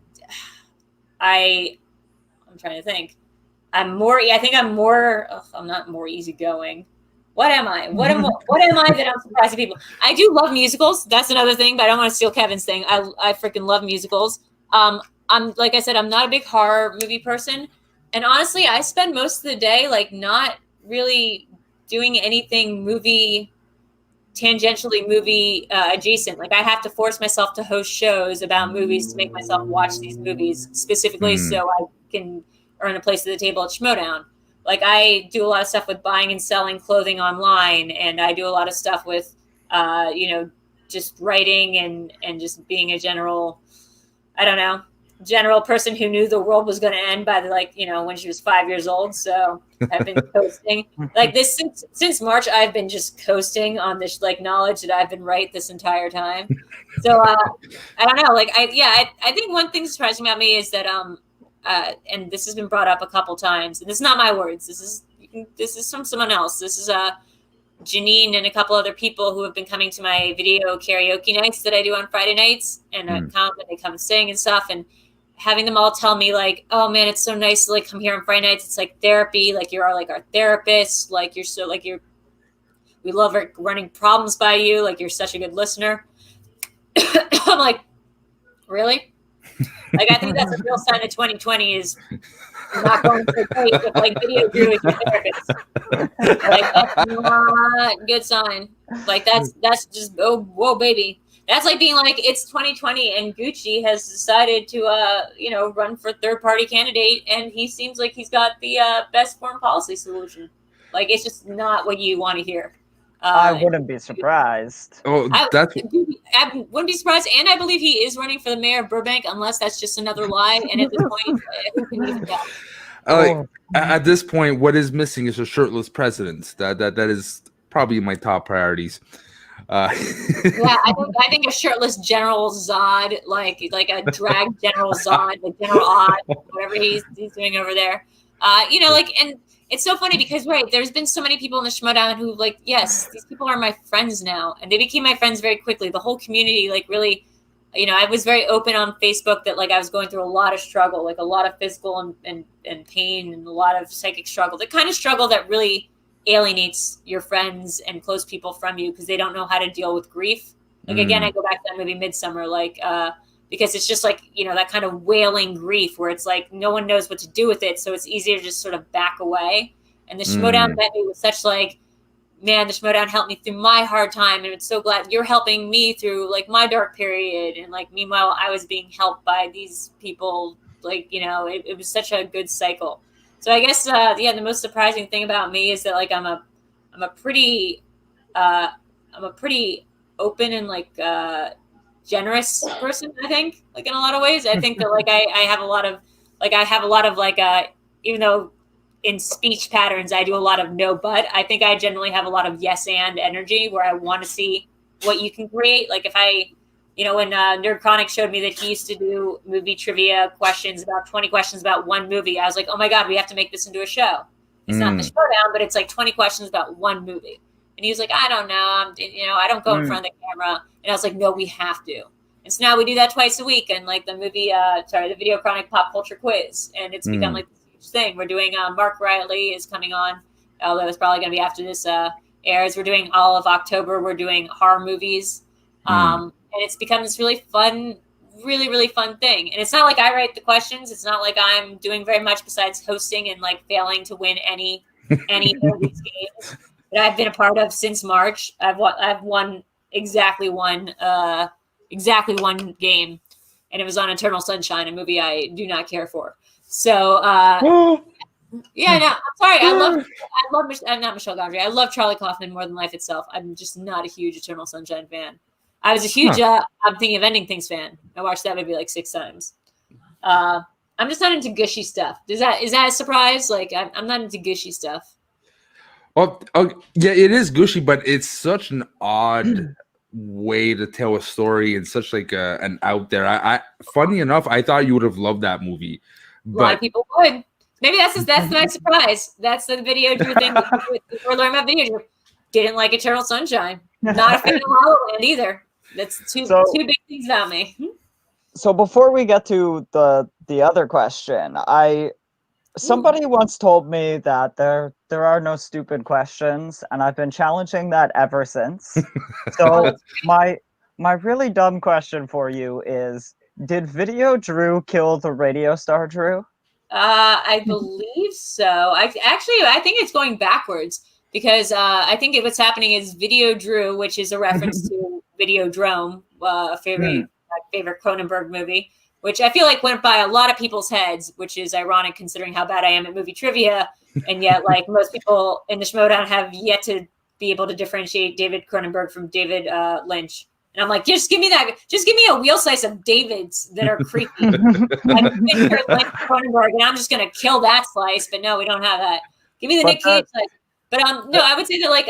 trying to think. I'm not more easygoing. What am I? What am I that I'm surprising people? I do love musicals. That's another thing, but I don't want to steal Kevin's thing. I freaking love musicals. I'm like I said, I'm not a big horror movie person, and honestly, I spend most of the day like not really doing anything tangentially movie adjacent. Like I have to force myself to host shows about movies to make myself watch these movies specifically so I can earn a place at the table at Schmodown. Like I do a lot of stuff with buying and selling clothing online, and I do a lot of stuff with just writing and just being a general person who knew the world was going to end by when she was 5 years old. So I've been coasting like this since March. I've been just coasting on this knowledge that I've been right this entire time. So I don't know. I think one thing surprising about me is that and this has been brought up a couple times, and this is not my words. This is from someone else. This is Janine and a couple other people who have been coming to my video karaoke nights that I do on Friday nights, and they come and sing and stuff, and having them all tell me like, oh man, it's so nice to come here on Friday nights. It's like therapy. Like you're our therapist. Like we love running problems by you. Like you're such a good listener. I'm like, really? Like I think that's a real sign of 2020 is not going so great with VideoDrew as your therapist. Like that's not a good sign. Like that's just whoa baby. That's like being like it's 2020 and Gucci has decided to run for third-party candidate, and he seems like he's got the best foreign policy solution. Like it's just not what you want to hear. I wouldn't be surprised. Oh, I wouldn't be surprised, and I believe he is running for the mayor of Burbank, unless that's just another lie. And at this point, who can even tell? At this point, what is missing is a shirtless president. That is probably my top priorities. Yeah, I think a shirtless General Zod, like a drag General Zod, like General Odd, whatever he's doing over there. And it's so funny because there's been so many people in the Schmodown who yes, these people are my friends now, and they became my friends very quickly. The whole community really, I was very open on Facebook that I was going through a lot of struggle, a lot of physical and pain and a lot of psychic struggle. The kind of struggle that really alienates your friends and close people from you because they don't know how to deal with grief. Again, I go back to that movie Midsummer, because it's just that kind of wailing grief where it's no one knows what to do with it, so it's easier to just sort of back away. And the Schmodown met me with such man, the Schmodown helped me through my hard time, and it's so glad you're helping me through my dark period. And meanwhile I was being helped by these people. It was such a good cycle. So I guess the most surprising thing about me is that I'm a pretty open and generous person. I think in a lot of ways. I think that I have a lot of even though in speech patterns I do a lot of no but, I think I generally have a lot of yes and energy where I want to see what you can create. If I when Nerd Chronic showed me that he used to do movie trivia questions, about 20 questions about one movie, I was like, oh my God, we have to make this into a show. It's not the Schmodown, but it's 20 questions about one movie. And he was like, I don't know. I don't go in front of the camera. And I was like, no, we have to. And so now we do that twice a week. And the Video Chronic Pop Culture Quiz. And it's become this huge thing. We're doing, Mark Riley is coming on, although it's probably going to be after this airs. We're doing all of October. We're doing horror movies. And it's become this really fun, really, really fun thing. And it's not like I write the questions. It's not like I'm doing very much besides hosting and failing to win any of these games that I've been a part of since March. I've won exactly one game, and it was on Eternal Sunshine, a movie I do not care for. So yeah, no, I'm sorry. I'm not Michelle Gondry. I love Charlie Kaufman more than life itself. I'm just not a huge Eternal Sunshine fan. I was a huge I'm Thinking of Ending Things fan. I watched that maybe 6 times. I'm just not into gushy stuff. Is that a surprise? I'm not into gushy stuff. Well, yeah, it is gushy, but it's such an odd way to tell a story and such an out there. I funny enough, I thought you would have loved that movie. But a lot of people would. Maybe that's the nice surprise. That's the VideoDrew thing. We're learning about VideoDrew. Didn't like Eternal Sunshine. Not a fan of Hollow Land either. That's two big things about me. So before we get to the other question, somebody once told me that there are no stupid questions, and I've been challenging that ever since. So my really dumb question for you is, did VideoDrew kill the radio star Drew? I believe so. I think it's going backwards because I think what's happening is VideoDrew, which is a reference to Videodrome, my favorite Cronenberg movie, which I feel like went by a lot of people's heads, which is ironic considering how bad I am at movie trivia, and yet like most people in the Schmodown have yet to be able to differentiate David Cronenberg from David Lynch. And I'm like, just give me a wheel slice of Davids that are creepy. Like Cronenberg, and I'm just gonna kill that slice. But no, we don't have that. Give me the Nick Cage slice. But no, I would say that like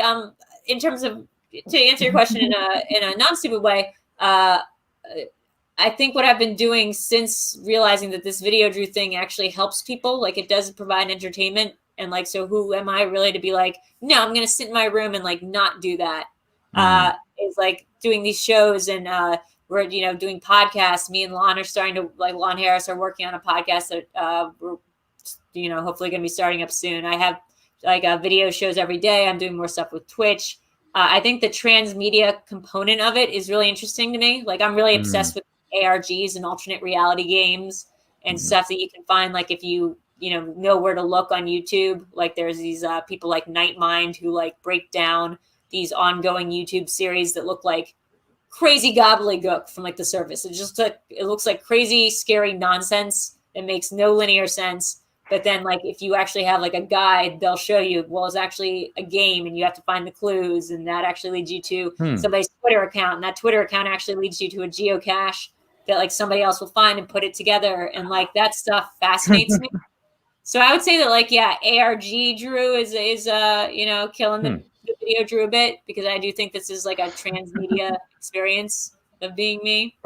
in terms of, to answer your question in a non-stupid way, I think what I've been doing since realizing that this VideoDrew thing actually helps people, like it does provide entertainment, and like, so who am I really to be like, no, I'm gonna sit in my room and like not do that. Is like doing these shows, and we're doing podcasts. Me and Lon are starting to, like, Lon Harris are working on a podcast that we're hopefully going to be starting up soon. I have like video shows every day. I'm doing more stuff with Twitch. I think the transmedia component of it is really interesting to me. Like I'm really obsessed with ARGs and alternate reality games and stuff that you can find, like if you know where to look on YouTube. Like there's these people like Nightmind who like break down these ongoing YouTube series that look like crazy gobbledygook from like the surface. It looks like crazy, scary nonsense. It makes no linear sense. But then like if you actually have like a guide, they'll show you, well, it's actually a game and you have to find the clues, and that actually leads you to somebody's Twitter account, and that Twitter account actually leads you to a geocache that like somebody else will find and put it together. And like that stuff fascinates me. So I would say that like, yeah, ARG Drew is killing the VideoDrew a bit, because I do think this is like a transmedia experience of being me.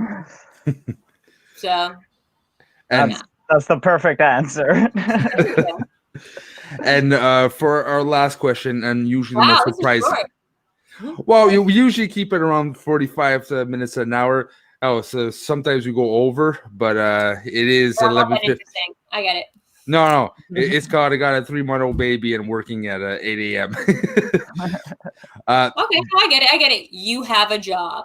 So, that's the perfect answer. And for our last question, and usually the most surprising. Well, we usually keep it around 45 minutes an hour. Oh, so sometimes we go over, but it is 11:50. I get it. No, it's called I got a 3-month-old baby and working at 8 a.m. Okay, I get it. You have a job.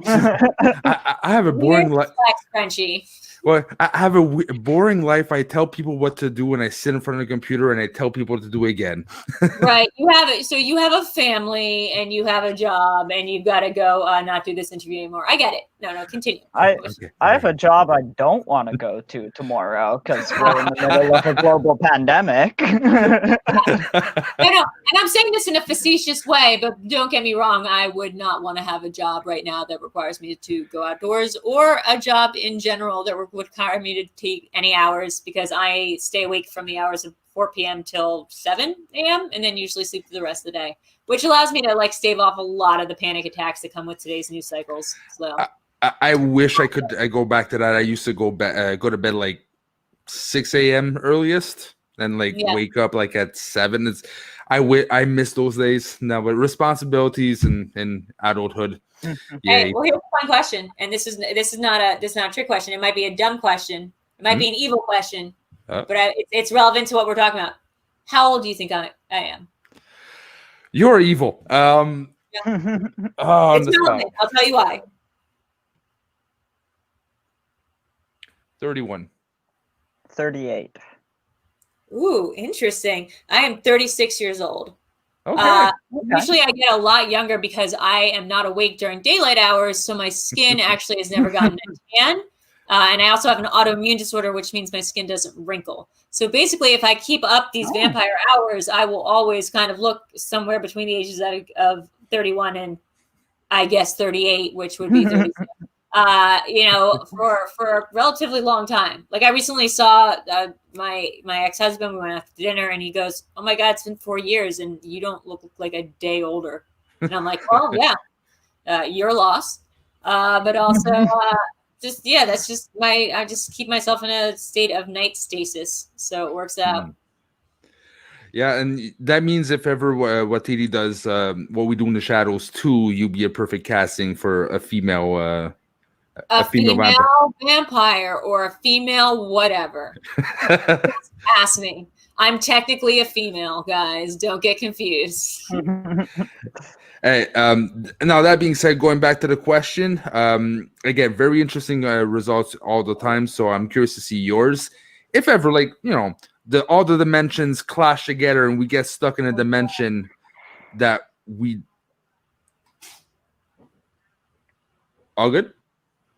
I have a boring life. Crunchy. Well, I have a boring life. I tell people what to do, and I sit in front of the computer and I tell people to do it again. Right. You have it. So you have a family and you have a job, and you've got to go not do this interview anymore. I get it. No, continue. I have a job I don't want to go to tomorrow because we're in the middle of a global pandemic. And I'm saying this in a facetious way, but don't get me wrong. I would not want to have a job right now that requires me to go outdoors, or a job in general that would require me to take any hours, because I stay awake from the hours of 4 p.m. till 7 a.m. and then usually sleep for the rest of the day, which allows me to like stave off a lot of the panic attacks that come with today's news cycles. So I wish I could go back to that. I used to go to bed like 6 a.m. earliest, and like wake up like at 7. I miss those days now, but responsibilities and adulthood. Hey, well, here's a fun question, and this is not a trick question. It might be a dumb question. It might be an evil question, but it's relevant to what we're talking about. How old do you think I am? You're evil. It's relevant. I'll tell you why. 31. 38. Ooh, interesting. I am 36 years old. Okay. Usually I get a lot younger because I am not awake during daylight hours, so my skin actually has never gotten a tan. And I also have an autoimmune disorder, which means my skin doesn't wrinkle. So basically, if I keep up these vampire hours, I will always kind of look somewhere between the ages of 31 and I guess 38, which would be 37. For a relatively long time. Like I recently saw my ex-husband. We went out to dinner, and he goes, "Oh my God, it's been 4 years, and you don't look like a day older." And I'm like, "Well, yeah, your loss." But also, that's just I just keep myself in a state of night stasis, so it works out. Yeah, and that means if ever what TD does, what we do in the shadows too, you'll be a perfect casting for a female. A female vampire or a female whatever. Ask me. I'm technically a female, guys. Don't get confused. Hey, now that being said, going back to the question, again, very interesting results all the time. So I'm curious to see yours. if ever, like, you know, all the dimensions clash together and we get stuck in a dimension that we all good.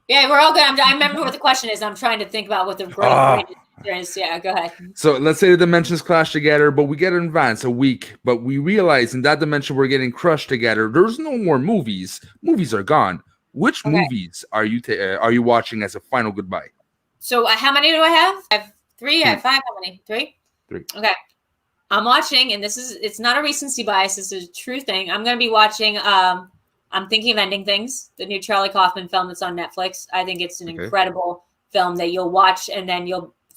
Yeah, we're all good. I remember what the question is. I'm trying to think about what the greatest is. Yeah, go ahead. So let's say the dimensions clash together, but we get in advance a week, but we realize in that dimension we're getting crushed together. There's no more movies. Movies are gone. Which movies are you watching as a final goodbye? So how many do I have? I have 3. I have 5. How many? 3? 3. Okay. I'm watching, and it's not a recency bias. This is a true thing. I'm going to be watching I'm Thinking of Ending Things, the new Charlie Kaufman film that's on Netflix. I think it's an incredible film that you'll watch, and then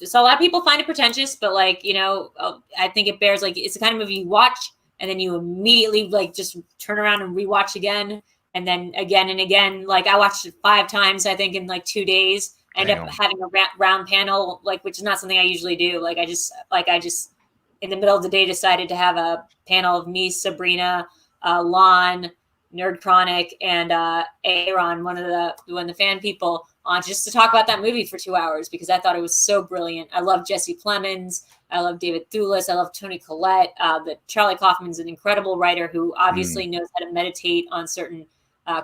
so a lot of people find it pretentious, but like, you know, I think it bears, like, it's the kind of movie you watch and then you immediately like just turn around and rewatch again. And then again and again. Like, I watched it 5 times, I think, in like 2 days. I ended up having a round panel, like, which is not something I usually do. I just in the middle of the day decided to have a panel of me, Sabrina, Lon, Nerd Chronic, and Aaron, one of the fan people, on just to talk about that movie for 2 hours because I thought it was so brilliant. I love Jesse Plemons. I love David Thewlis. I love Toni Collette. Charlie Kaufman's an incredible writer who obviously knows how to meditate on certain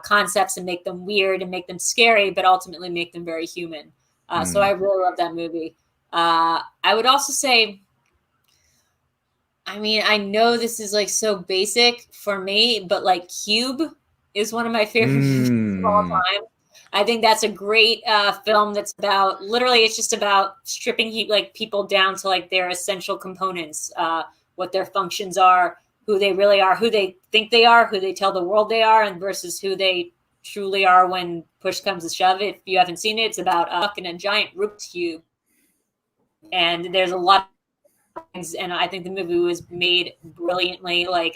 concepts and make them weird and make them scary, but ultimately make them very human. So I really love that movie. I would also say, I mean, I know this is like so basic for me, but like Cube is one of my favorite movies of all time. I think that's a great film that's about, literally, it's just about stripping like people down to like their essential components, what their functions are, who they really are, who they think they are, who they tell the world they are, and versus who they truly are when push comes to shove. If you haven't seen it, it's about a giant Rubik's Cube. And there's a lot of things, and I think the movie was made brilliantly. Like,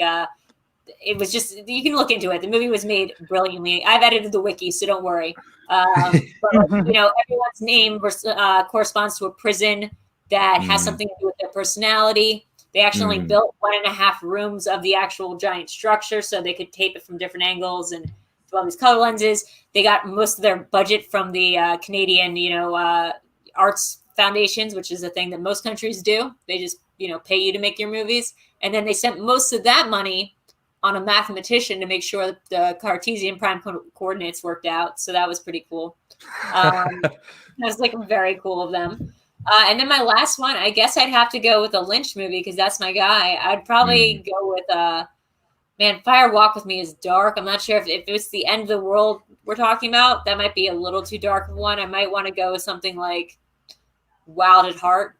it was just, you can look into it. The movie was made brilliantly. I've edited the wiki, so don't worry. But, you know, everyone's name corresponds to a prison that has something to do with their personality. They actually built 1.5 rooms of the actual giant structure so they could tape it from different angles and do all these color lenses. They got most of their budget from the Canadian, arts foundations, which is a thing that most countries do. They just, pay you to make your movies. And then they sent most of that money on a mathematician to make sure that the Cartesian prime coordinates worked out. So that was pretty cool. That was like very cool of them. And then my last one, I guess I'd have to go with a Lynch movie because that's my guy. I'd probably go with Fire Walk With Me is dark. I'm not sure if it's the end of the world we're talking about. That might be a little too dark of one. I might want to go with something like Wild at Heart.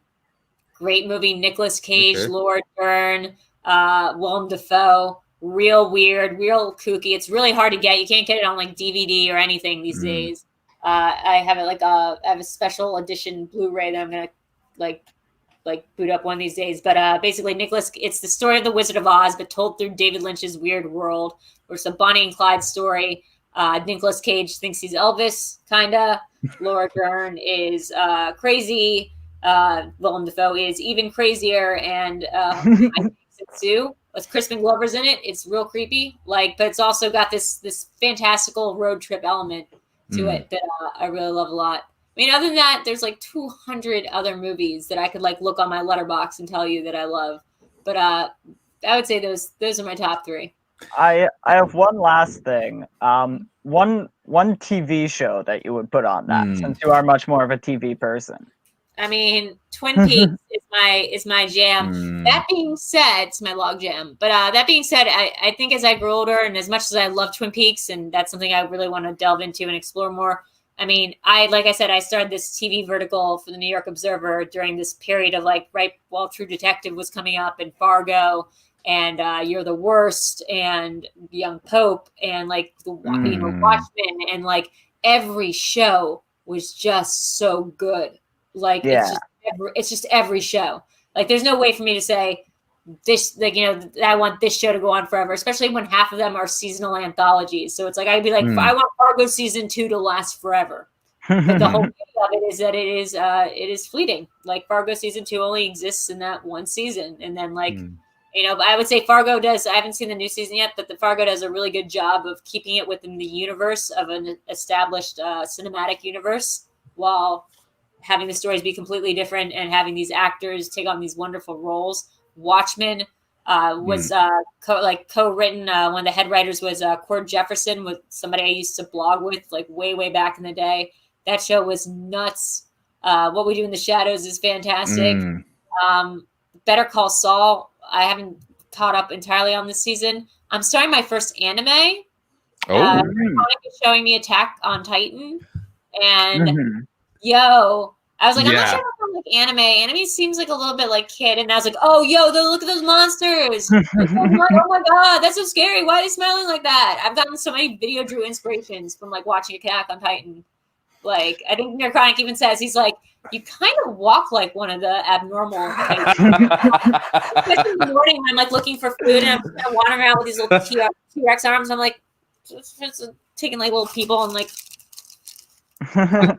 Great movie. Nicolas Cage, Laura Dern, Willem Dafoe. Real weird, real kooky. It's really hard to get. You can't get it on like DVD or anything these days. I have it I have a special edition Blu-ray that I'm gonna like boot up one of these days. But basically, it's the story of the Wizard of Oz, but told through David Lynch's weird world. Where it's a Bonnie and Clyde story. Nicolas Cage thinks he's Elvis, kinda. Laura Dern is crazy. Willem Dafoe is even crazier, and I think Sue. With Crispin Glover's in it, it's real creepy. But it's also got this fantastical road trip element to it that I really love a lot. I mean, other than that, there's like 200 other movies that I could look on my letterbox and tell you that I love. But I would say those are my top 3. I have one last thing. One TV show that you would put on that, since you are much more of a TV person. I mean, Twin Peaks is my jam. That being said, it's my log jam. But that being said, I think as I grow older and as much as I love Twin Peaks, and that's something I really want to delve into and explore more. I mean, like I said, I started this TV vertical for the New York Observer during this period of right while True Detective was coming up and Fargo and You're the Worst and Young Pope and Watchmen, and every show was just so good. It's just every show. There's no way for me to say this, I want this show to go on forever, especially when half of them are seasonal anthologies. So it's I'd be I want Fargo season 2 to last forever. But the whole beauty of it is that it is fleeting. Fargo season 2 only exists in that one season. And then I would say Fargo does, I haven't seen the new season yet, but the Fargo does a really good job of keeping it within the universe of an established cinematic universe while having the stories be completely different and having these actors take on these wonderful roles. Watchmen was co-written. One of the head writers was Cord Jefferson, with somebody I used to blog with like way back in the day. That show was nuts. What We Do in the Shadows is fantastic. Better Call Saul, I haven't caught up entirely on this season. I'm starting my first anime. Is showing me Attack on Titan, and I was like, I'm not sure if I like anime. Anime seems like a little bit like kid, and I was like, oh, look at those monsters! Like, oh my god, that's so scary. Why are they smiling like that? I've gotten so many VideoDrew inspirations from like watching Attack on Titan. Like, I think Neurochronic even says, he's like, you kind of walk like one of the abnormal types. Especially in the morning when I'm like looking for food and I'm kind of wandering around with these little T-Rex arms. I'm like, just taking like little people and like. And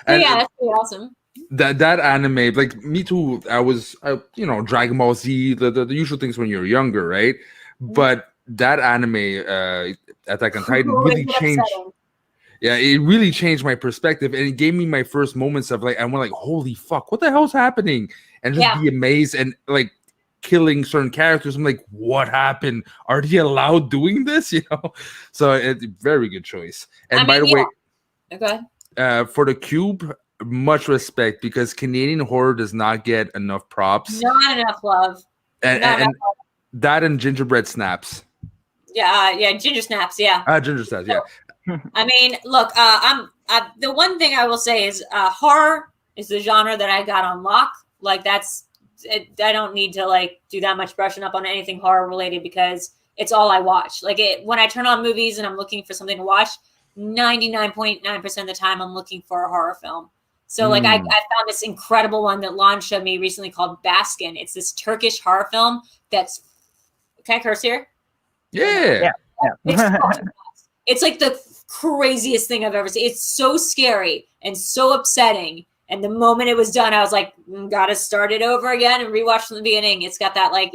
yeah, that's pretty awesome. That anime, like me too. I was, Dragon Ball Z, the usual things when you're younger, right? But that anime, Attack on Titan, really changed. Upsetting. Yeah, it really changed my perspective, and it gave me my first moments of like, I went like, holy fuck, what the hell's happening? And just be amazed and like killing certain characters. I'm like, what happened? Are they allowed doing this? So it's very good choice. And by the way, for the Cube, much respect, because Canadian horror does not get enough props. Not enough love. And that and Gingerbread Snaps. Yeah, Ginger Snaps. Yeah. Ginger Snaps. Yeah. I mean, look, the one thing I will say is horror is the genre that I got on lock. Like I don't need to like do that much brushing up on anything horror related because it's all I watch. Like when I turn on movies and I'm looking for something to watch, 99.9% of the time I'm looking for a horror film. So like I found this incredible one that Lon showed me recently called Baskin. It's this Turkish horror film that's, can I curse here? Yeah. It's like the craziest thing I've ever seen. It's so scary and so upsetting. And the moment it was done, I was like, gotta start it over again and rewatch from the beginning. It's got that like,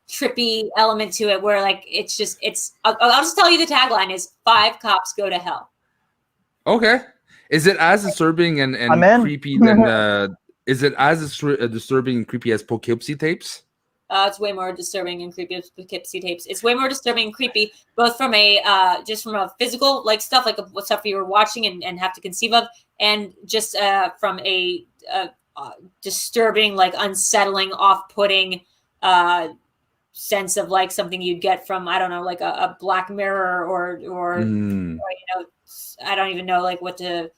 trippy element to it where like, I'll just tell you the tagline is 5 cops go to hell. Okay. Is it as disturbing and creepy than, is it as disturbing and creepy as Poughkeepsie Tapes? It's way more disturbing and creepy as Poughkeepsie Tapes. It's way more disturbing and creepy, both from just from a physical like stuff, like what stuff you were watching and have to conceive of, and just from a disturbing, like unsettling, off-putting sense of like something you'd get from, I don't know, like a Black Mirror or I don't even know like what to,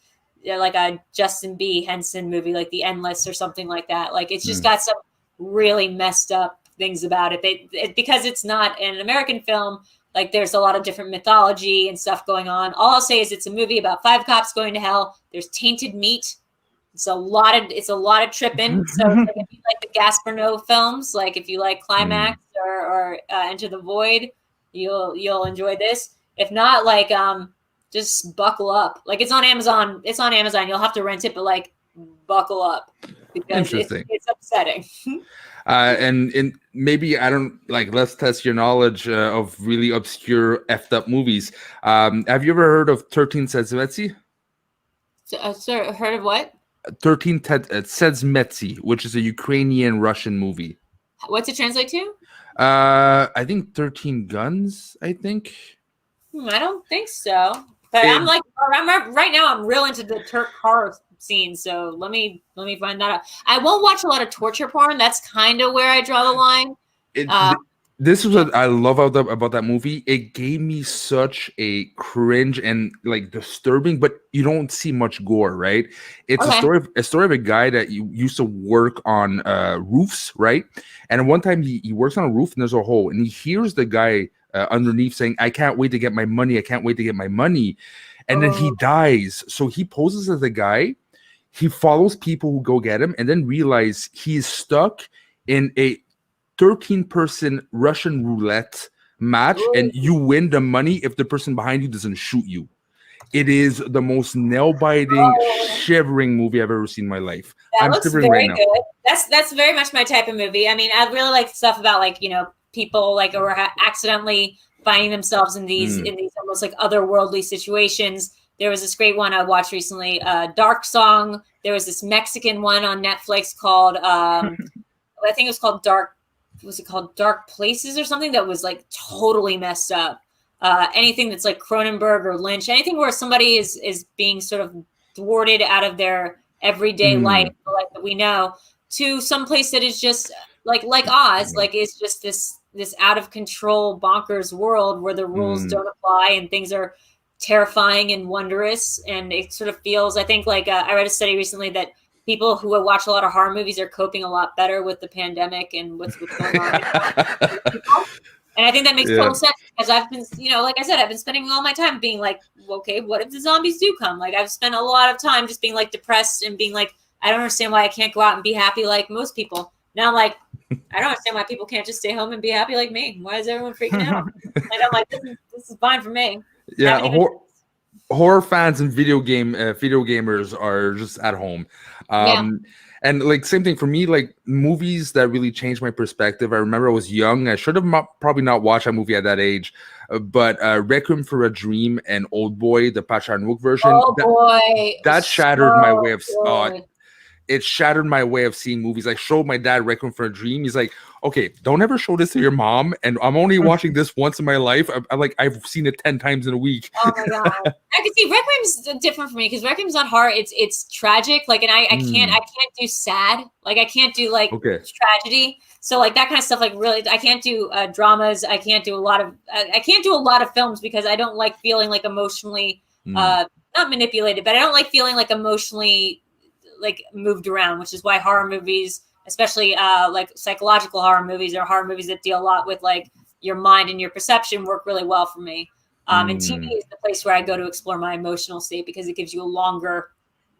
like a Justin B. Henson movie, like The Endless or something like that. Like it's just got some really messed up things about it. Because it's not an American film, like there's a lot of different mythology and stuff going on. All I'll say is it's a movie about 5 cops going to hell. There's tainted meat. It's a lot of tripping. So like if you like the Gaspar Noé films, like if you like Climax or Enter the Void, you'll enjoy this. If not, like just buckle up. Like it's on Amazon. You'll have to rent it, but like buckle up because it's upsetting. And maybe I don't like. Let's test your knowledge of really obscure effed up movies. Have you ever heard of 13 Sedzmetsi? Sir, heard of what? 13 Sedzmetsi, which is a Ukrainian Russian movie. What's it translate to? I think 13 Guns. I think. I don't think so. But I'm right now. I'm real into the Turk horror scene, so let me find that out. I won't watch a lot of torture porn. That's kind of where I draw the line. This is what I love about that movie. It gave me such a cringe and like disturbing, but you don't see much gore, right? It's a story of a guy that used to work on roofs, right? And one time he works on a roof and there's a hole, and he hears the guy underneath saying, "I can't wait to get my money. I can't wait to get my money." And then he dies. So he poses as a guy. He follows people who go get him, and then realize he's stuck in a 13-person Russian roulette match, and you win the money if the person behind you doesn't shoot you. It is the most nail-biting, shivering movie I've ever seen in my life. That looks very good. That's very much my type of movie. I mean, I really like stuff about like people like or accidentally finding themselves in these almost like otherworldly situations. There was this great one I watched recently, Dark Song. There was this Mexican one on Netflix called, I think it was called Dark. Was it called Dark Places or something? That was like totally messed up. Anything that's like Cronenberg or Lynch, anything where somebody is being sort of thwarted out of their everyday life, like that we know, to some place that is just like Oz, like it's just this out of control bonkers world where the rules don't apply and things are terrifying and wondrous. And it sort of feels, I think, like I read a study recently that people who watch a lot of horror movies are coping a lot better with the pandemic and what's going on. And I think that makes total sense, because I've been, like I said, I've been spending all my time being like, okay, what if the zombies do come? Like, I've spent a lot of time just being like depressed and being like, I don't understand why I can't go out and be happy like most people. Now I'm like, I don't understand why people can't just stay home and be happy like me. Why is everyone freaking out? And I'm like, this is fine for me. Yeah, horror fans and video gamers are just at home. And like same thing for me, like movies that really changed my perspective. I remember I was young. I should have probably not watched that movie at that age, but Requiem for a Dream and Old Boy, the Park Chan-wook version, that shattered my way of it shattered my way of seeing movies. I showed my dad Requiem for a Dream. He's like, okay, don't ever show this to your mom. And I'm only watching this once in my life. I've seen it 10 times in a week. Oh my God. I can see Requiem's different for me, because Requiem's not horror. It's tragic. Like, and I can't do sad. Like, I can't do like tragedy. So like that kind of stuff, like really, I can't do dramas. I can't do a lot of films, because I don't like feeling like emotionally, not manipulated, but I don't like feeling like emotionally like moved around, which is why horror movies, especially like psychological horror movies, or horror movies that deal a lot with like your mind and your perception, work really well for me. And TV is the place where I go to explore my emotional state, because it gives you a longer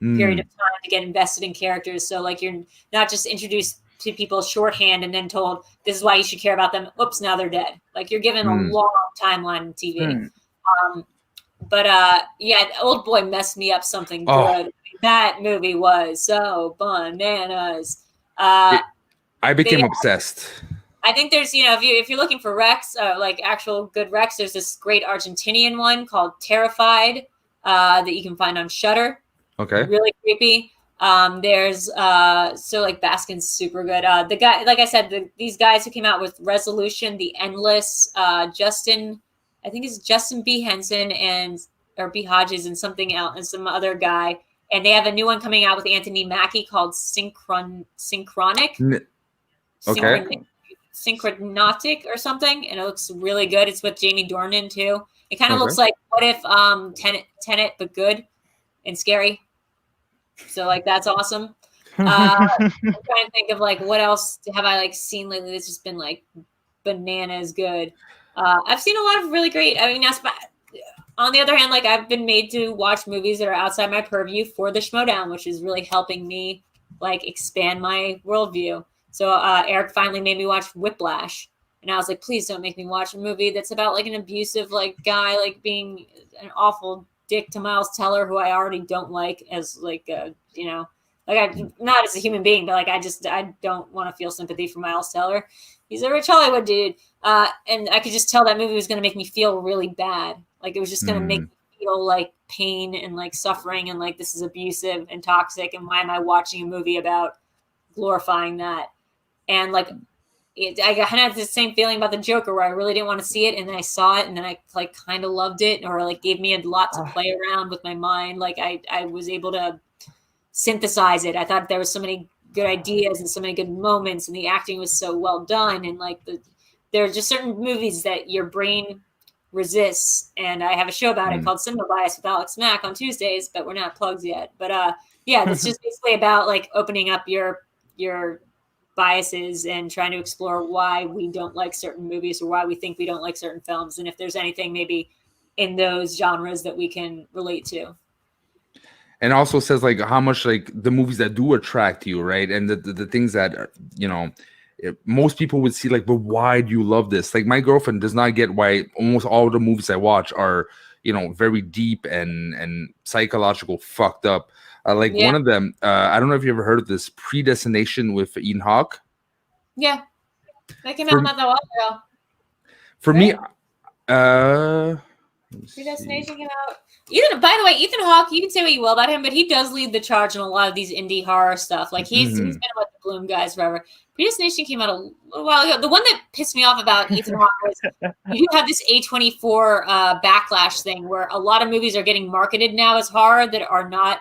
period of time to get invested in characters. So like you're not just introduced to people shorthand and then told this is why you should care about them. Oops, now they're dead. Like you're given a long timeline in TV. But yeah, Old Boy messed me up something good. That movie was so bananas. I became obsessed. I think there's, if you're looking for Rex, like actual good Rex, there's this great Argentinian one called Terrified that you can find on Shudder. Okay. Really creepy. There's so like Baskin's super good. The guy, like I said, these guys who came out with Resolution, The Endless, Justin B. Henson or B. Hodges and something else, and some other guy. And they have a new one coming out with Anthony Mackie called Synchronic. Synchronotic or something. And it looks really good. It's with Jamie Dornan too. It kind of looks like what if Tenet but good and scary. So like that's awesome. I'm trying to think of like what else have I like seen lately that's just been like bananas good. I've seen a lot of really great. I mean, on the other hand, like I've been made to watch movies that are outside my purview for the Schmodown, which is really helping me like expand my worldview. So Eric finally made me watch Whiplash, and I was like, please don't make me watch a movie that's about like an abusive like guy like being an awful dick to Miles Teller, who I already don't like as like like I not as a human being, but like I don't want to feel sympathy for Miles Teller. He's a rich Hollywood dude, and I could just tell that movie was going to make me feel really bad. Like it was just going to make me feel like pain and like suffering and like this is abusive and toxic, and why am I watching a movie about glorifying that? And like I had the same feeling about the Joker, where I really didn't want to see it, and then I saw it, and then I like kind of loved it, or like gave me a lot to play around with my mind. Like I was able to synthesize it. I thought there was so many good ideas and so many good moments, and the acting was so well done, and like there are just certain movies that your brain resists. And I have a show about it called Cinema Bias with Alex Mack on Tuesdays, but we're not plugs yet. But yeah, it's just basically about like opening up your biases and trying to explore why we don't like certain movies, or why we think we don't like certain films, and if there's anything maybe in those genres that we can relate to. And also says like how much like the movies that do attract you, right? And the things that most people would see like, but why do you love this? Like my girlfriend does not get why almost all the movies I watch are very deep and psychological, fucked up. One of them, I don't know if you ever heard of this, Predestination with Ethan Hawke. Yeah, that came out not that long ago. For me, Predestination came out. By the way, Ethan Hawke, you can say what you will about him, but he does lead the charge in a lot of these indie horror stuff. Like he's been with the Bloom guys forever. Predestination came out a little while ago. The one that pissed me off about Ethan Hawke was you have this A24 backlash thing where a lot of movies are getting marketed now as horror that are not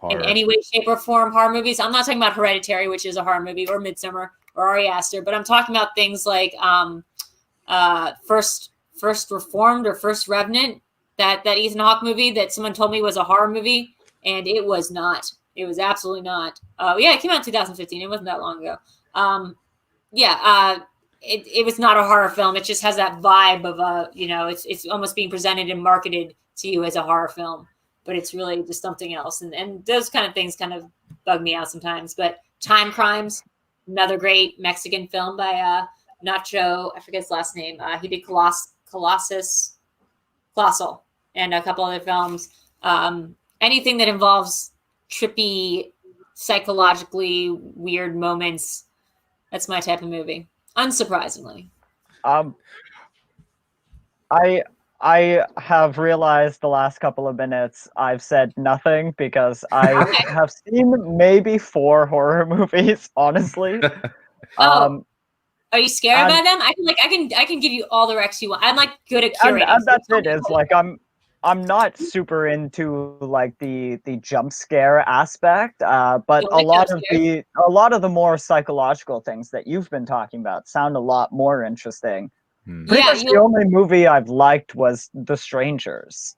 in any way, shape, or form horror movies. I'm not talking about Hereditary, which is a horror movie, or Midsommar, or Ari Aster, but I'm talking about things like First Reformed or First Revenant, that Ethan Hawke movie that someone told me was a horror movie, and it was not. It was absolutely not. Yeah, it came out in 2015. It wasn't that long ago. It was not a horror film. It just has that vibe of it's almost being presented and marketed to you as a horror film, but it's really just something else. And those kind of things kind of bug me out sometimes. But Time Crimes, another great Mexican film by Nacho, I forget his last name. He did Colossal, and a couple other films. Anything that involves trippy, psychologically weird moments, that's my type of movie. Unsurprisingly. I have realized the last couple of minutes I've said nothing because I have seen maybe 4 horror movies, honestly. Are you scared by them? I can give you all the recs you want. I'm like good at curating. And that's it. It's like I'm not super into like the jump scare aspect, but a lot of the more psychological things that you've been talking about sound a lot more interesting. Pretty much the only movie I've liked was The Strangers.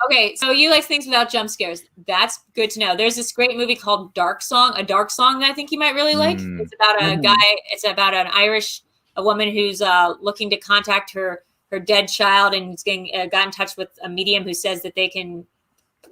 Okay, so you like things without jump scares. That's good to know. There's this great movie called Dark Song that I think you might really like. It's about a guy. It's about a woman who's looking to contact her dead child, and he's got in touch with a medium who says that they can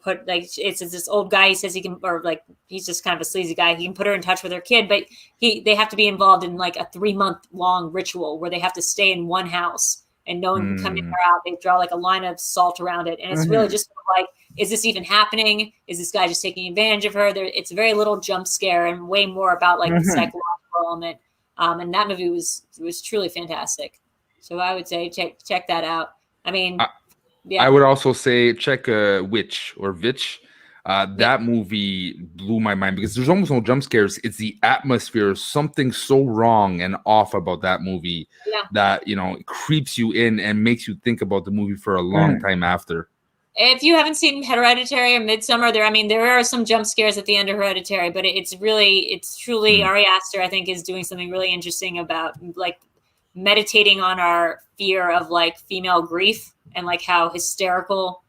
put, like, it's this old guy. He says he can, or like he's just kind of a sleazy guy. He can put her in touch with her kid, but they have to be involved in like a 3-month long ritual where they have to stay in one house and no one can come in or out. They draw like a line of salt around it, and it's really just like, is this even happening? Is this guy just taking advantage of her? It's very little jump scare and way more about like the psychological element. And that movie was truly fantastic. So I would say check that out. I mean, I would also say check Witch or Vitch. That movie blew my mind because there's almost no jump scares. It's the atmosphere, something so wrong and off about that movie that it creeps you in and makes you think about the movie for a long time after. If you haven't seen Hereditary or Midsommar, there are some jump scares at the end of Hereditary, but it's truly Ari Aster, I think, is doing something really interesting about like meditating on our fear of like female grief and like how hysterical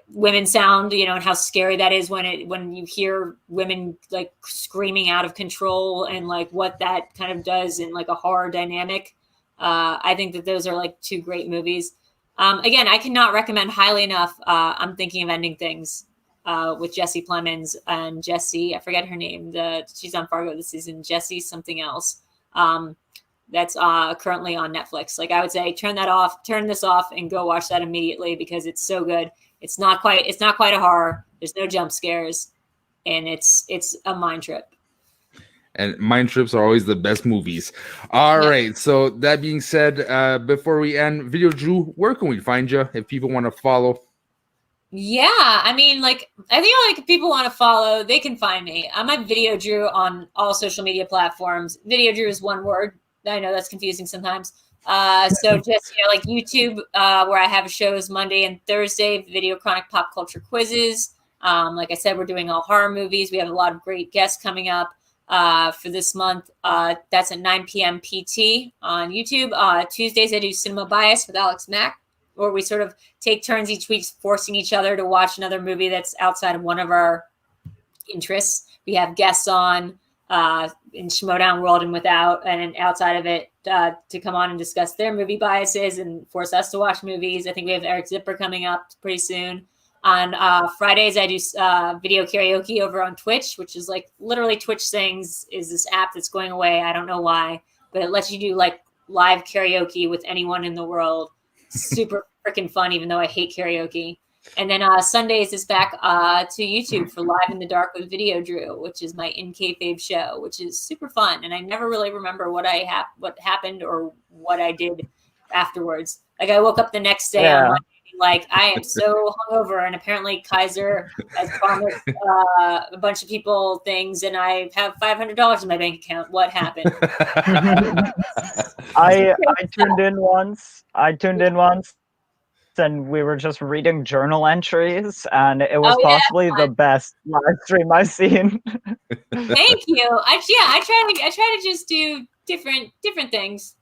women sound, and how scary that is when you hear women like screaming out of control, and like what that kind of does in like a horror dynamic. I think that those are like 2 great movies. Again, I cannot recommend highly enough. I'm Thinking of Ending Things with Jesse Plemons and Jesse, I forget her name. She's on Fargo this season. Jesse something else. That's currently on Netflix. Like I would say, turn this off, and go watch that immediately because it's so good. It's not quite a horror. There's no jump scares, and it's a mind trip. And mind trips are always the best movies. All right. So that being said, before we end, VideoDrew, where can we find you if people want to follow? Yeah, I mean, like, I think if people want to follow, they can find me. I'm at VideoDrew on all social media platforms. VideoDrew is one word. I know that's confusing sometimes. So just, like YouTube, where I have shows Monday and Thursday, Video Chronic Pop Culture Quizzes. Like I said, we're doing all horror movies. We have a lot of great guests coming up for this month. That's at 9 p.m. PT on YouTube. Tuesdays, I do Cinema Bias with Alex Mack, where we sort of take turns each week forcing each other to watch another movie that's outside of one of our interests. We have guests on in Schmodown World and without, and outside of it, to come on and discuss their movie biases and force us to watch movies. I think we have Eric Zipper coming up pretty soon. On Fridays, I do video karaoke over on Twitch, which is like literally Twitch Sings is this app that's going away. I don't know why, but it lets you do like live karaoke with anyone in the world. Super freaking fun, even though I hate karaoke. And then Sundays is back to YouTube for Live in the Dark with VideoDrew, which is my in kayfabe show, which is super fun. And I never really remember what happened or what I did afterwards. Like I woke up the next day on Monday Like, I am so hungover, and apparently Kaiser has promised a bunch of people things, and I have $500 in my bank account. What happened? I tuned in once. And we were just reading journal entries, and it was possibly the best live stream I've seen. Thank you. I try to just do different things.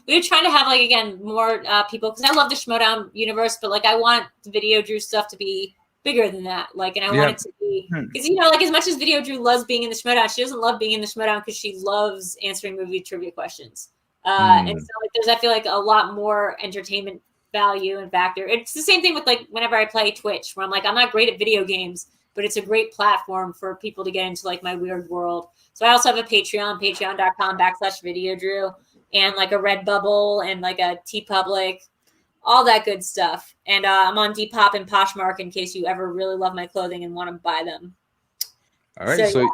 We were trying to have, like, again, more people, because I love the Schmodown universe, but like I want the VideoDrew stuff to be bigger than that. Like, and I want it to be, because, you know, like, as much as VideoDrew loves being in the Schmodown, she doesn't love being in the Schmodown because she loves answering movie trivia questions. And so, like, there's, I feel like, a lot more entertainment value and factor. It's the same thing with, like, whenever I play Twitch, where I'm like, I'm not great at video games, but it's a great platform for people to get into, like, my weird world. So I also have a Patreon, patreon.com/VideoDrew, and like a Redbubble and like a TeePublic, all that good stuff. And I'm on Depop and Poshmark in case you ever really love my clothing and want to buy them. All right, so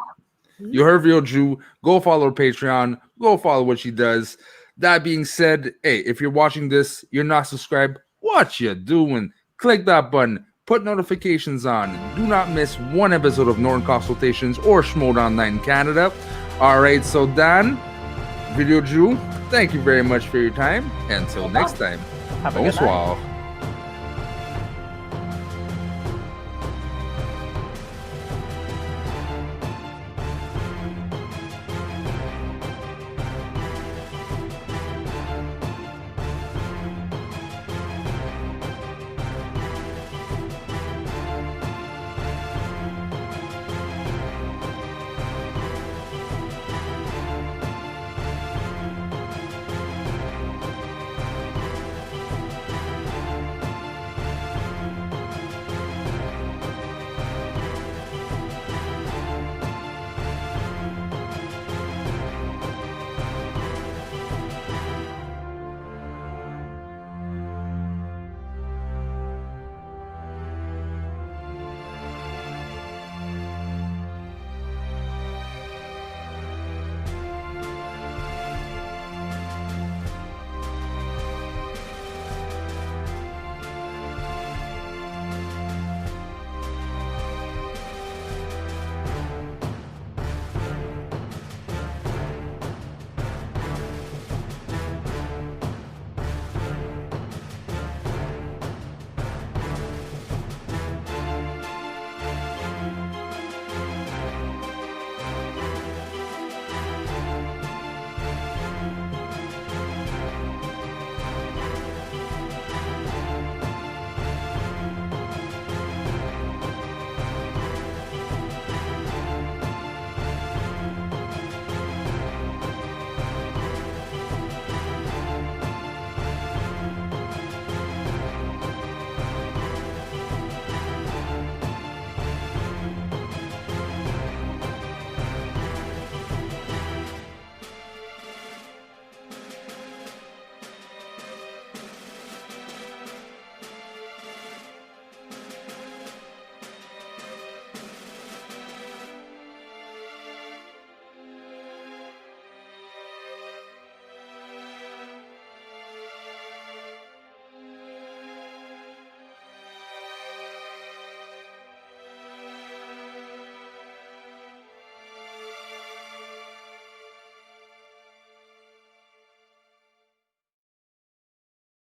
you heard VideoDrew. Go follow her Patreon. Go follow what she does. That being said, hey, if you're watching this, you're not subscribed, what you doing? Click that button. Put notifications on. Do not miss one episode of Norton Consultations or Schmodown Night in Canada. All right, so Dan, VideoDrew, thank you very much for your time. Until next time, Have a good night. bonsoir.